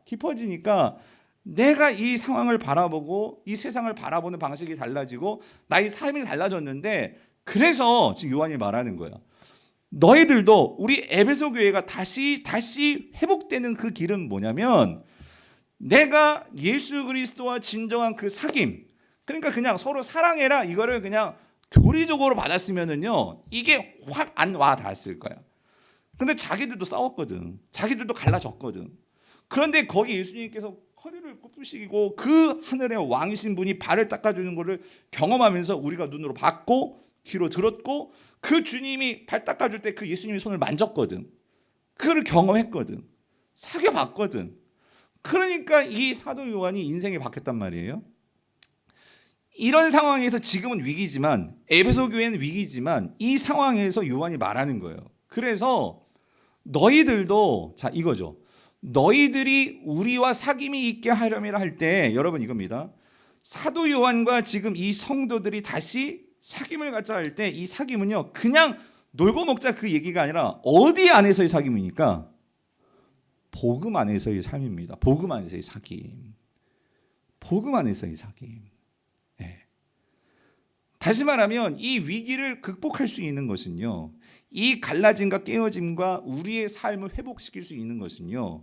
S1: 깊어지니까 내가 이 상황을 바라보고 이 세상을 바라보는 방식이 달라지고 나의 삶이 달라졌는데, 그래서 지금 요한이 말하는 거야. 너희들도, 우리 에베소 교회가 다시 회복되는 그 길은 뭐냐면, 내가 예수 그리스도와 진정한 그 사귐, 그러니까 그냥 서로 사랑해라 이거를 그냥 교리적으로 받았으면은요 이게 확 안 와 닿았을 거야. 근데 자기들도 싸웠거든. 자기들도 갈라졌거든. 그런데 거기 예수님께서 허리를 굽으시고 그 하늘의 왕이신 분이 발을 닦아주는 것을 경험하면서 우리가 눈으로 봤고 귀로 들었고, 그 주님이 발 닦아줄 때 그 예수님이 손을 만졌거든. 그걸 경험했거든. 사귀어봤거든. 그러니까 이 사도 요한이 인생이 바뀌었단 말이에요. 이런 상황에서 지금은 위기지만, 에베소 교회는 위기지만 이 상황에서 요한이 말하는 거예요. 그래서 너희들도, 자 이거죠, 너희들이 우리와 사귐이 있게 하려면 할 때, 여러분 이겁니다. 사도 요한과 지금 이 성도들이 다시 사귐을 갖자 할 때, 이 사귐은요 그냥 놀고 먹자 그 얘기가 아니라 어디 안에서의 사귐이니까 복음 안에서의 삶입니다. 복음 안에서의 사귐. 복음 안에서의 사귐. 네. 다시 말하면 이 위기를 극복할 수 있는 것은요, 이 갈라짐과 깨어짐과 우리의 삶을 회복시킬 수 있는 것은요,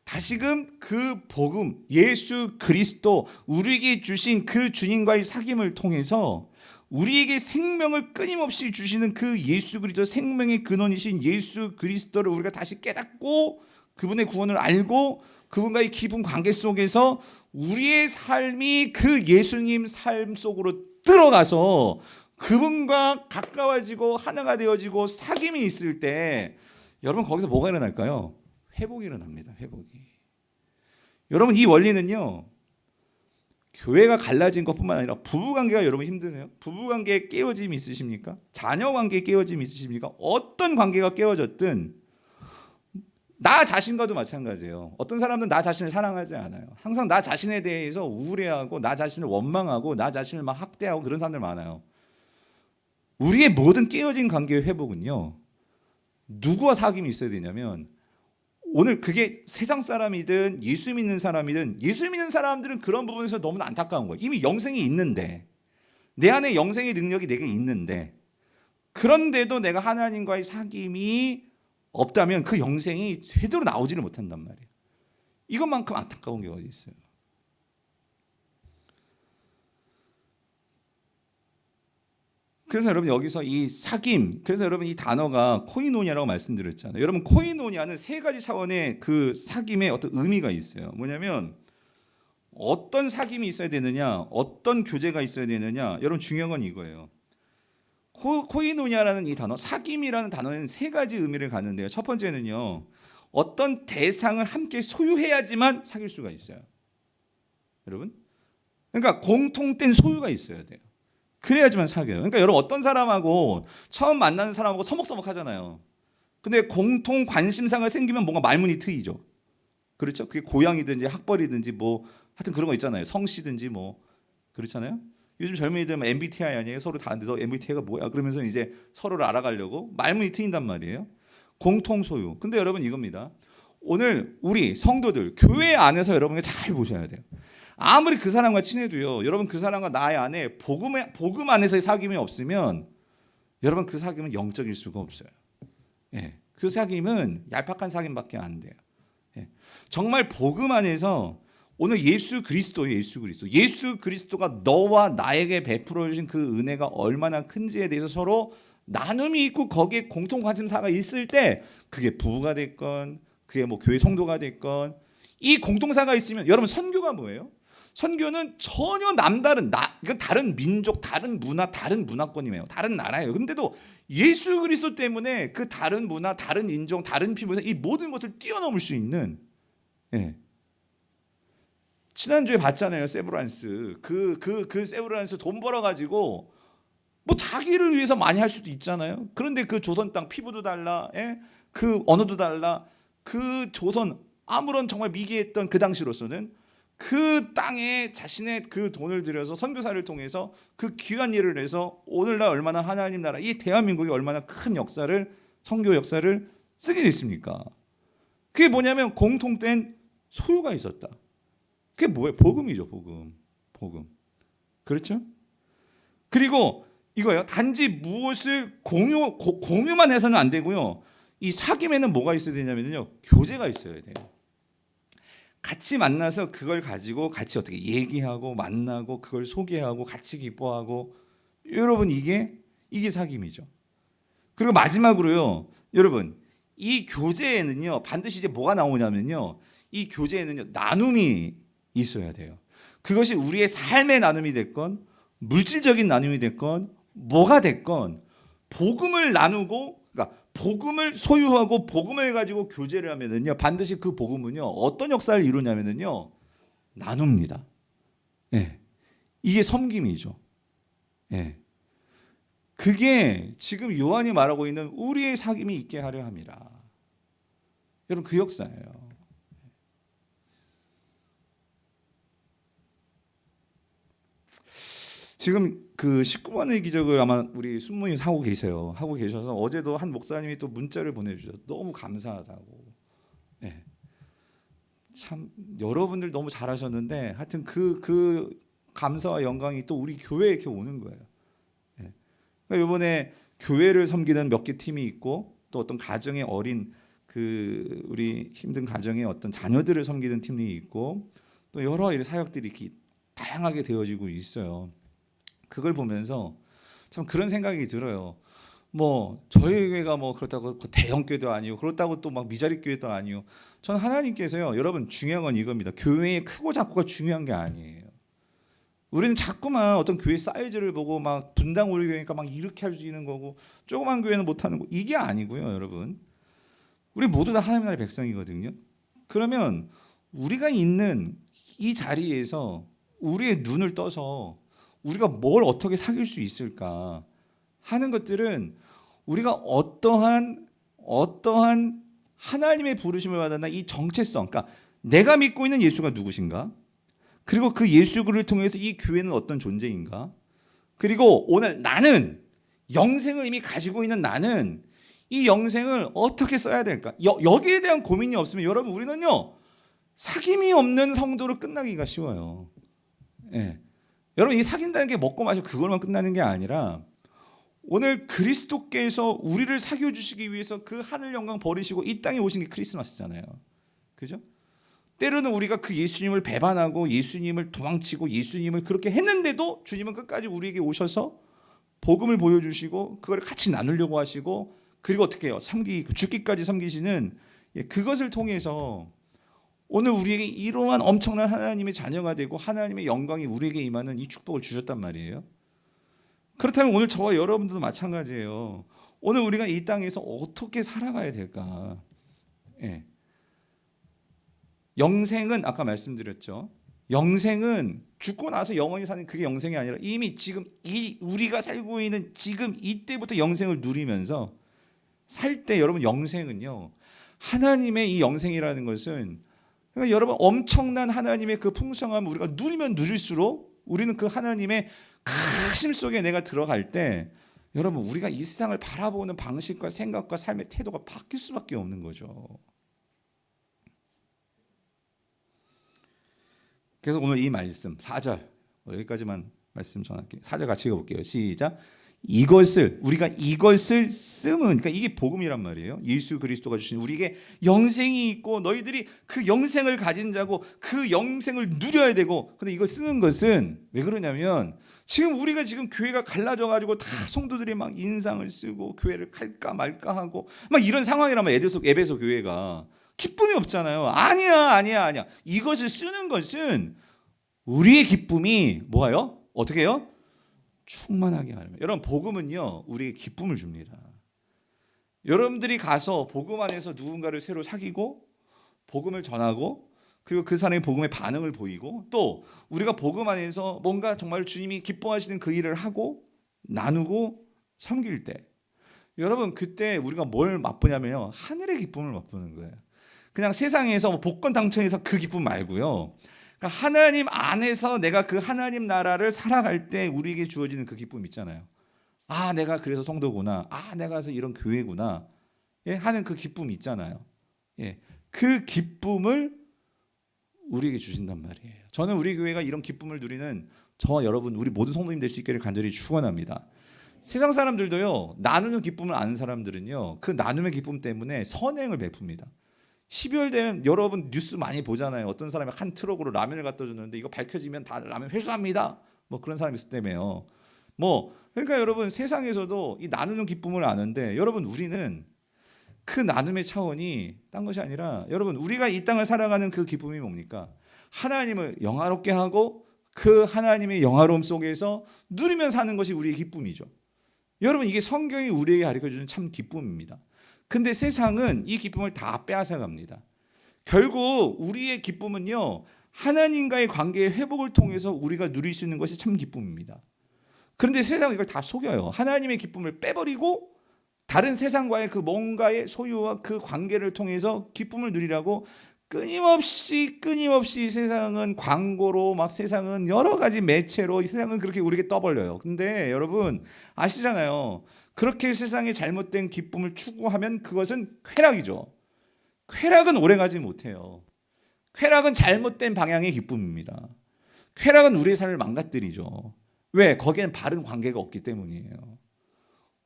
S1: 다시금 그 복음, 예수 그리스도, 우리에게 주신 그 주님과의 사귐을 통해서 우리에게 생명을 끊임없이 주시는 그 예수 그리스도, 생명의 근원이신 예수 그리스도를 우리가 다시 깨닫고 그분의 구원을 알고 그분과의 깊은 관계 속에서 우리의 삶이 그 예수님 삶 속으로 들어가서 그분과 가까워지고 하나가 되어지고 사귐이 있을 때, 여러분 거기서 뭐가 일어날까요? 회복이 일어납니다. 회복이. 여러분 이 원리는요, 교회가 갈라진 것뿐만 아니라 부부관계가 여러분 힘드세요? 부부관계에 깨어짐이 있으십니까? 자녀관계에 깨어짐이 있으십니까? 어떤 관계가 깨어졌든 나 자신과도 마찬가지예요. 어떤 사람들은 나 자신을 사랑하지 않아요. 항상 나 자신에 대해서 우울해하고 나 자신을 원망하고 나 자신을 막 학대하고 그런 사람들 많아요. 우리의 모든 깨어진 관계의 회복은요, 누구와 사귐이 있어야 되냐면 오늘 그게 세상 사람이든 예수 믿는 사람이든, 예수 믿는 사람들은 그런 부분에서 너무나 안타까운 거예요. 이미 영생이 있는데, 내 안에 영생의 능력이 내게 있는데, 그런데도 내가 하나님과의 사귐이 없다면 그 영생이 제대로 나오지를 못한단 말이에요. 이것만큼 안타까운 게 어디 있어요. 그래서 여러분 여기서 이 사귐, 그래서 여러분 이 단어가 코이노니아라고 말씀드렸잖아요. 여러분 코이노니아는 세 가지 차원의 그 사귐의 어떤 의미가 있어요. 뭐냐면 어떤 사귐이 있어야 되느냐, 어떤 교제가 있어야 되느냐. 여러분 중요한 건 이거예요. 코이노니아라는 이 단어, 사귐이라는 단어에는 세 가지 의미를 갖는데요. 첫 번째는요, 어떤 대상을 함께 소유해야지만 사귈 수가 있어요. 여러분, 그러니까 공통된 소유가 있어야 돼요. 그래야지만 사귀어요. 그러니까 여러분 어떤 사람하고 처음 만나는 사람하고 서먹서먹 하잖아요. 근데 공통 관심사가 생기면 뭔가 말문이 트이죠. 그렇죠? 그게 고향이든지 학벌이든지 뭐 하여튼 그런 거 있잖아요. 성씨든지 뭐 그렇잖아요. 요즘 젊은이들 MBTI 아니에요? 서로 다 너 MBTI가 뭐야? 그러면서 이제 서로를 알아가려고 말문이 트인단 말이에요. 공통 소유. 근데 여러분 이겁니다. 오늘 우리 성도들 교회 안에서 여러분이 잘 보셔야 돼요. 아무리 그 사람과 친해도요, 여러분 그 사람과 나의 안에 복음 안에서의 사귐이 없으면 여러분 그 사귐은 영적일 수가 없어요. 예, 그 사귐은 얄팍한 사귐밖에 안 돼요. 예, 정말 복음 안에서 오늘 예수 그리스도가 너와 나에게 베풀어 주신 그 은혜가 얼마나 큰지에 대해서 서로 나눔이 있고 거기에 공통 관심사가 있을 때, 그게 부부가 됐건 그게 뭐 교회 성도가 됐건 이 공통사가 있으면, 여러분 선교가 뭐예요? 선교는 전혀 남다른 이거 다른 민족, 다른 문화, 다른 문화권이에요. 다른 나라예요. 근데도 예수 그리스도 때문에 그 다른 문화, 다른 인종, 다른 피부에서 이 모든 것을 뛰어넘을 수 있는. 예. 지난주에 봤잖아요. 세브란스. 그 세브란스 돈 벌어 가지고 뭐 자기를 위해서 많이 할 수도 있잖아요. 그런데 그 조선 땅 피부도 달라. 예? 그 언어도 달라. 그 조선 아무런 정말 미개했던 그 당시로서는 그 땅에 자신의 그 돈을 들여서 선교사를 통해서 그 귀한 일을 해서 오늘날 얼마나 하나님 나라, 이 대한민국이 얼마나 큰 역사를, 선교 역사를 쓰게 됐습니까? 그게 뭐냐면 공통된 소유가 있었다. 그게 뭐예요? 복음이죠. 복음. 그렇죠? 그리고 이거예요. 단지 무엇을 공유만 해서는 안 되고요. 이 사귐에는 뭐가 있어야 되냐면요, 교제가 있어야 돼요. 같이 만나서 그걸 가지고 같이 어떻게 얘기하고 만나고 그걸 소개하고 같이 기뻐하고, 여러분 이게 사귐이죠. 그리고 마지막으로요, 여러분 이 교제에는요 반드시 이제 뭐가 나오냐면요, 이 교제에는요 나눔이 있어야 돼요. 그것이 우리의 삶의 나눔이 됐건 물질적인 나눔이 됐건 뭐가 됐건 복음을 나누고, 그러니까 복음을 소유하고 복음을 가지고 교제를 하면은요 반드시 그 복음은요 어떤 역사를 이루냐면은요 나눕니다. 예, 이게 섬김이죠. 예, 그게 지금 요한이 말하고 있는 우리의 사귐이 있게 하려 함이라. 여러분 그 역사예요. 지금 그 19만의 기적을 아마 우리 순문이 하고 계셔서 어제도 한 목사님이 또 문자를 보내주셔서 너무 감사하다고. 예. 참 여러분들 너무 잘하셨는데 하여튼 그 감사와 영광이 또 우리 교회에 이렇게 오는 거예요. 예. 그러니까 이번에 교회를 섬기는 몇 개 팀이 있고, 또 어떤 가정의 어린 그 우리 힘든 가정의 어떤 자녀들을 섬기는 팀이 있고, 또 여러 이런 사역들이 이렇게 다양하게 되어지고 있어요. 그걸 보면서 참 그런 생각이 들어요. 뭐 저희 교회가 뭐 그렇다고 대형 교회도 아니고 그렇다고 또 막 미자리 교회도 아니고, 저는 하나님께서요, 여러분 중요한 건 이겁니다. 교회의 크고 작고가 중요한 게 아니에요. 우리는 자꾸만 어떤 교회 사이즈를 보고 막 분당 우리 교회니까 막 이렇게 할 수 있는 거고 조그만 교회는 못 하는 거, 이게 아니고요. 여러분 우리 모두 다 하나님 나라의 백성이거든요. 그러면 우리가 있는 이 자리에서 우리의 눈을 떠서 우리가 뭘 어떻게 사귈 수 있을까 하는 것들은, 우리가 어떠한 하나님의 부르심을 받았나, 이 정체성, 그러니까 내가 믿고 있는 예수가 누구신가, 그리고 그 예수를 통해서 이 교회는 어떤 존재인가, 그리고 오늘 나는 영생을 이미 가지고 있는 나는 이 영생을 어떻게 써야 될까? 여기에 대한 고민이 없으면 여러분 우리는요 사귐이 없는 성도로 끝나기가 쉬워요. 예. 여러분 이 사귄다는 게 먹고 마시고 그걸만 끝나는 게 아니라 오늘 그리스도께서 우리를 사귀어 주시기 위해서 그 하늘 영광 버리시고 이 땅에 오신 게 크리스마스잖아요. 그죠? 때로는 우리가 그 예수님을 배반하고 예수님을 도망치고 예수님을 그렇게 했는데도 주님은 끝까지 우리에게 오셔서 복음을 보여주시고 그걸 같이 나누려고 하시고 그리고 어떻게 해요? 죽기까지 섬기시는 그것을 통해서 오늘 우리에게 이러한 엄청난 하나님의 자녀가 되고 하나님의 영광이 우리에게 임하는 이 축복을 주셨단 말이에요. 그렇다면 오늘 저와 여러분들도 마찬가지예요. 오늘 우리가 이 땅에서 어떻게 살아가야 될까? 예. 영생은 아까 말씀드렸죠. 영생은 죽고 나서 영원히 사는 그게 영생이 아니라 이미 지금 우리가 살고 있는 지금 이때부터 영생을 누리면서 살 때 여러분 영생은요. 하나님의 이 영생이라는 것은 그러니까 여러분 엄청난 하나님의 그 풍성함을 우리가 누리면 누릴수록 우리는 그 하나님의 크심 속에 내가 들어갈 때 여러분 우리가 이 세상을 바라보는 방식과 생각과 삶의 태도가 바뀔 수밖에 없는 거죠. 그래서 오늘 이 말씀 4절 여기까지만 말씀 전할게요. 4절 같이 읽어볼게요. 시작. 우리가 이것을 쓰면 그러니까 이게 복음이란 말이에요. 예수 그리스도가 주신 우리에게 영생이 있고 너희들이 그 영생을 가진 자고 그 영생을 누려야 되고 근데 이걸 쓰는 것은 왜 그러냐면 지금 우리가 지금 교회가 갈라져 가지고 다 성도들이 막 인상을 쓰고 교회를 갈까 말까 하고 막 이런 상황이라면 에베소 교회가 기쁨이 없잖아요. 아니야. 이것을 쓰는 것은 우리의 기쁨이 뭐예요? 어떻게 해요? 충만하게 하려면. 여러분 복음은요 우리에게 기쁨을 줍니다. 여러분들이 가서 복음 안에서 누군가를 새로 사귀고 복음을 전하고 그리고 그 사람의 복음의 반응을 보이고 또 우리가 복음 안에서 뭔가 정말 주님이 기뻐하시는 그 일을 하고 나누고 섬길 때 여러분 그때 우리가 뭘 맛보냐면요 하늘의 기쁨을 맛보는 거예요. 그냥 세상에서 복권 당첨해서 그 기쁨 말고요. 그러니까 하나님 안에서 내가 그 하나님 나라를 살아갈 때 우리에게 주어지는 그 기쁨 있잖아요. 아 내가 그래서 성도구나. 아 내가 그래서 이런 교회구나. 예, 하는 그 기쁨 있잖아요. 예, 그 기쁨을 우리에게 주신단 말이에요. 저는 우리 교회가 이런 기쁨을 누리는 저와 여러분 우리 모든 성도님 될 수 있기를 간절히 축원합니다. 세상 사람들도요 나누는 기쁨을 아는 사람들은요 그 나눔의 기쁨 때문에 선행을 베풉니다. 12월 되면 여러분 뉴스 많이 보잖아요. 어떤 사람이 한 트럭으로 라면을 갖다 줬는데 이거 밝혀지면 다 라면 회수합니다. 뭐 그런 사람이 있을 때문에요. 그러니까 여러분 세상에서도 이 나누는 기쁨을 아는데 여러분 우리는 그 나눔의 차원이 딴 것이 아니라 여러분 우리가 이 땅을 살아가는 그 기쁨이 뭡니까? 하나님을 영화롭게 하고 그 하나님의 영화로움 속에서 누리며 사는 것이 우리의 기쁨이죠. 여러분 이게 성경이 우리에게 가르쳐주는 참 기쁨입니다. 근데 세상은 이 기쁨을 다 빼앗아갑니다. 결국 우리의 기쁨은요 하나님과의 관계의 회복을 통해서 우리가 누릴 수 있는 것이 참 기쁨입니다. 그런데 세상은 이걸 다 속여요. 하나님의 기쁨을 빼버리고 다른 세상과의 그 뭔가의 소유와 그 관계를 통해서 기쁨을 누리라고 끊임없이 세상은 광고로 막 세상은 여러 가지 매체로 세상은 그렇게 우리에게 떠벌려요. 근데 여러분 아시잖아요. 그렇게 세상의 잘못된 기쁨을 추구하면 그것은 쾌락이죠. 쾌락은 오래가지 못해요. 쾌락은 잘못된 방향의 기쁨입니다. 쾌락은 우리의 삶을 망가뜨리죠. 왜? 거기에는 바른 관계가 없기 때문이에요.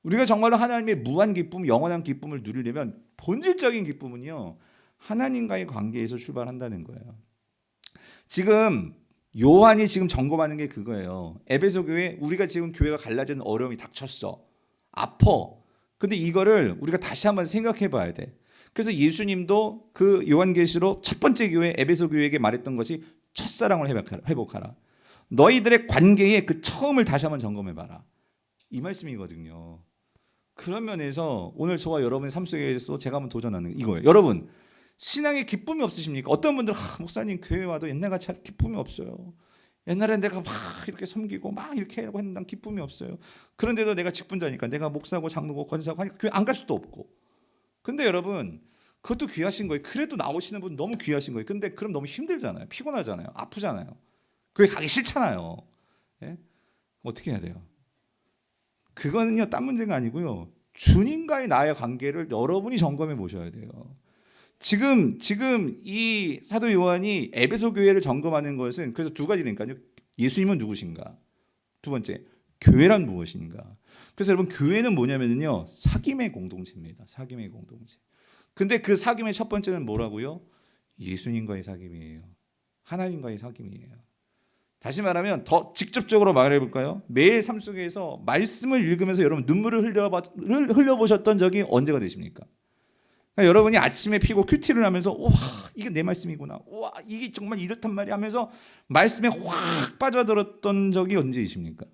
S1: 우리가 정말로 하나님의 무한 기쁨, 영원한 기쁨을 누리려면 본질적인 기쁨은요. 하나님과의 관계에서 출발한다는 거예요. 지금 요한이 지금 점검하는 게 그거예요. 에베소 교회 우리가 지금 교회가 갈라지는 어려움이 닥쳤어. 아파. 근데 이거를 우리가 다시 한번 생각해 봐야 돼. 그래서 예수님도 그 요한계시록 첫 번째 교회 에베소 교회에게 말했던 것이 첫사랑을 회복하라. 너희들의 관계의 그 처음을 다시 한번 점검해 봐라. 이 말씀이거든요. 그런 면에서 오늘 저와 여러분의 삶 속에서 제가 한번 도전하는 이거예요. 여러분 신앙에 기쁨이 없으십니까? 어떤 분들은 목사님 교회 와도 옛날같이 기쁨이 없어요. 옛날엔 내가 막 이렇게 섬기고 막 이렇게 하고 했는데 난 기쁨이 없어요. 그런데도 내가 직분자니까 내가 목사고 장로고 권사고 하니까 교회 안 갈 수도 없고. 근데 여러분 그것도 귀하신 거예요. 그래도 나오시는 분 너무 귀하신 거예요. 근데 그럼 너무 힘들잖아요. 피곤하잖아요. 아프잖아요. 교회 가기 싫잖아요. 예? 어떻게 해야 돼요? 그거는요 딴 문제가 아니고요. 주님과의 나의 관계를 여러분이 점검해 보셔야 돼요. 지금 이 사도 요한이 에베소 교회를 점검하는 것은 그래서 두 가지니까요. 예수님은 누구신가? 두 번째, 교회란 무엇인가? 그래서 여러분 교회는 뭐냐면요. 사귐의 공동체입니다. 사귐의 공동체. 근데 그 사귐의 첫 번째는 뭐라고요? 예수님과의 사귐이에요. 하나님과의 사귐이에요. 다시 말하면 더 직접적으로 말해 볼까요? 매일 삶 속에서 말씀을 읽으면서 여러분 눈물을 흘려보셨던 적이 언제가 되십니까? 그러니까 여러분이 아침에 피고 큐티를 하면서 와 이게 내 말씀이구나. 와 이게 정말 이렇단 말이야 하면서 말씀에 확 빠져들었던 적이 언제이십니까?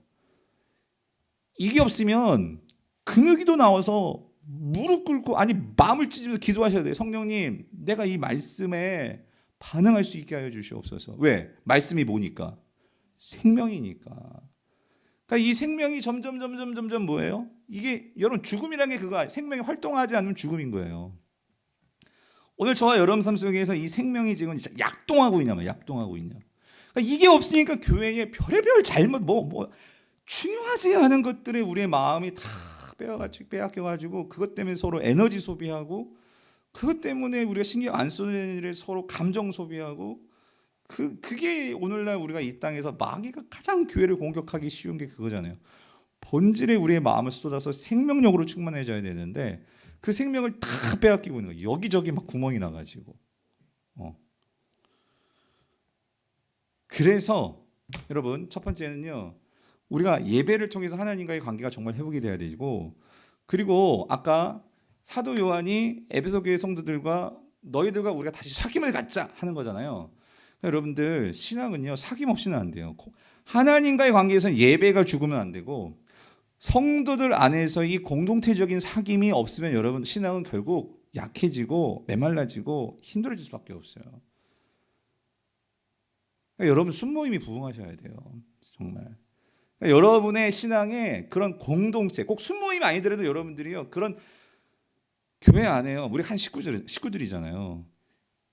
S1: 이게 없으면 금요기도 나와서 무릎 꿇고 아니 마음을 찢으면서 기도하셔야 돼요. 성령님 내가 이 말씀에 반응할 수 있게 하여 주시옵소서. 왜? 말씀이 뭐니까? 생명이니까. 그러니까 이 생명이 점점 뭐예요? 이게 여러분 죽음이라는 게 그거 생명이 활동하지 않으면 죽음인 거예요. 오늘 저와 여러분 삶 속에서 이 생명이 지금 약동하고 있냐, 약동하고 있냐. 그러니까 이게 없으니까 교회에 별의별 잘못 중요하지 않은 것들에 우리의 마음이 다 빼앗겨가지고 그것 때문에 서로 에너지 소비하고 그것 때문에 우리가 신경 안 쓰는 일에 서로 감정 소비하고 그게 오늘날 우리가 이 땅에서 마귀가 가장 교회를 공격하기 쉬운 게 그거잖아요. 본질에 우리의 마음을 쏟아서 생명력으로 충만해져야 되는데 그 생명을 다 빼앗기고 있는 거예요. 여기저기 막 구멍이 나가지고. 그래서 여러분 첫 번째는요. 우리가 예배를 통해서 하나님과의 관계가 정말 회복이 돼야 되고 그리고 아까 사도 요한이 에베소 교회 성도들과 너희들과 우리가 다시 사귐을 갖자 하는 거잖아요. 여러분들 신앙은요 사귐 없이는 안 돼요. 하나님과의 관계에서 예배가 죽으면 안 되고 성도들 안에서 이 공동체적인 사귐이 없으면 여러분 신앙은 결국 약해지고 메말라지고 힘들어질 수밖에 없어요. 그러니까 여러분 순모임이 부흥하셔야 돼요. 정말. 그러니까 여러분의 신앙에 그런 공동체 꼭 순모임이 아니더라도 여러분들이요 그런 교회 안에요. 우리 한 식구들이잖아요.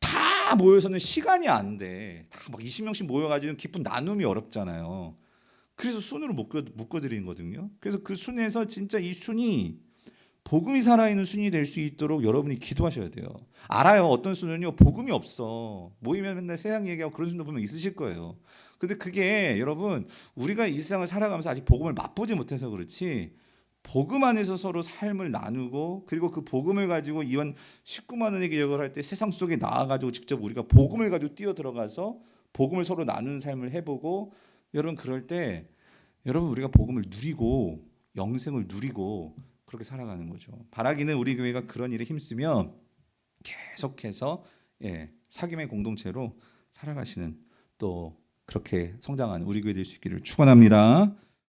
S1: 다 모여서는 시간이 안 돼. 다 막 20명씩 모여가지고 기쁜 나눔이 어렵잖아요. 그래서 순으로 묶어드리는 거거든요. 그래서 그 순에서 진짜 이 순이 복음이 살아있는 순이 될 수 있도록 여러분이 기도하셔야 돼요. 알아요. 어떤 순은요 복음이 없어. 모이면 맨날 세상 얘기하고 그런 순도 보면 있으실 거예요. 근데 그게 여러분 우리가 이 세상을 살아가면서 아직 복음을 맛보지 못해서 그렇지 복음 안에서 서로 삶을 나누고 그리고 그 복음을 가지고 이wan 19만 원의 기적을 할 때 세상 속에 나아가지고 직접 우리가 복음을 가지고 뛰어 들어가서 복음을 서로 나누는 삶을 해보고 여러분 그럴 때 여러분 우리가 복음을 누리고 영생을 누리고 그렇게 살아가는 거죠. 바라기는 우리 교회가 그런 일에 힘쓰면 계속해서 사귐의 공동체로 살아가시는 또 그렇게 성장하는 우리 교회 될 수 있기를 축원합니다.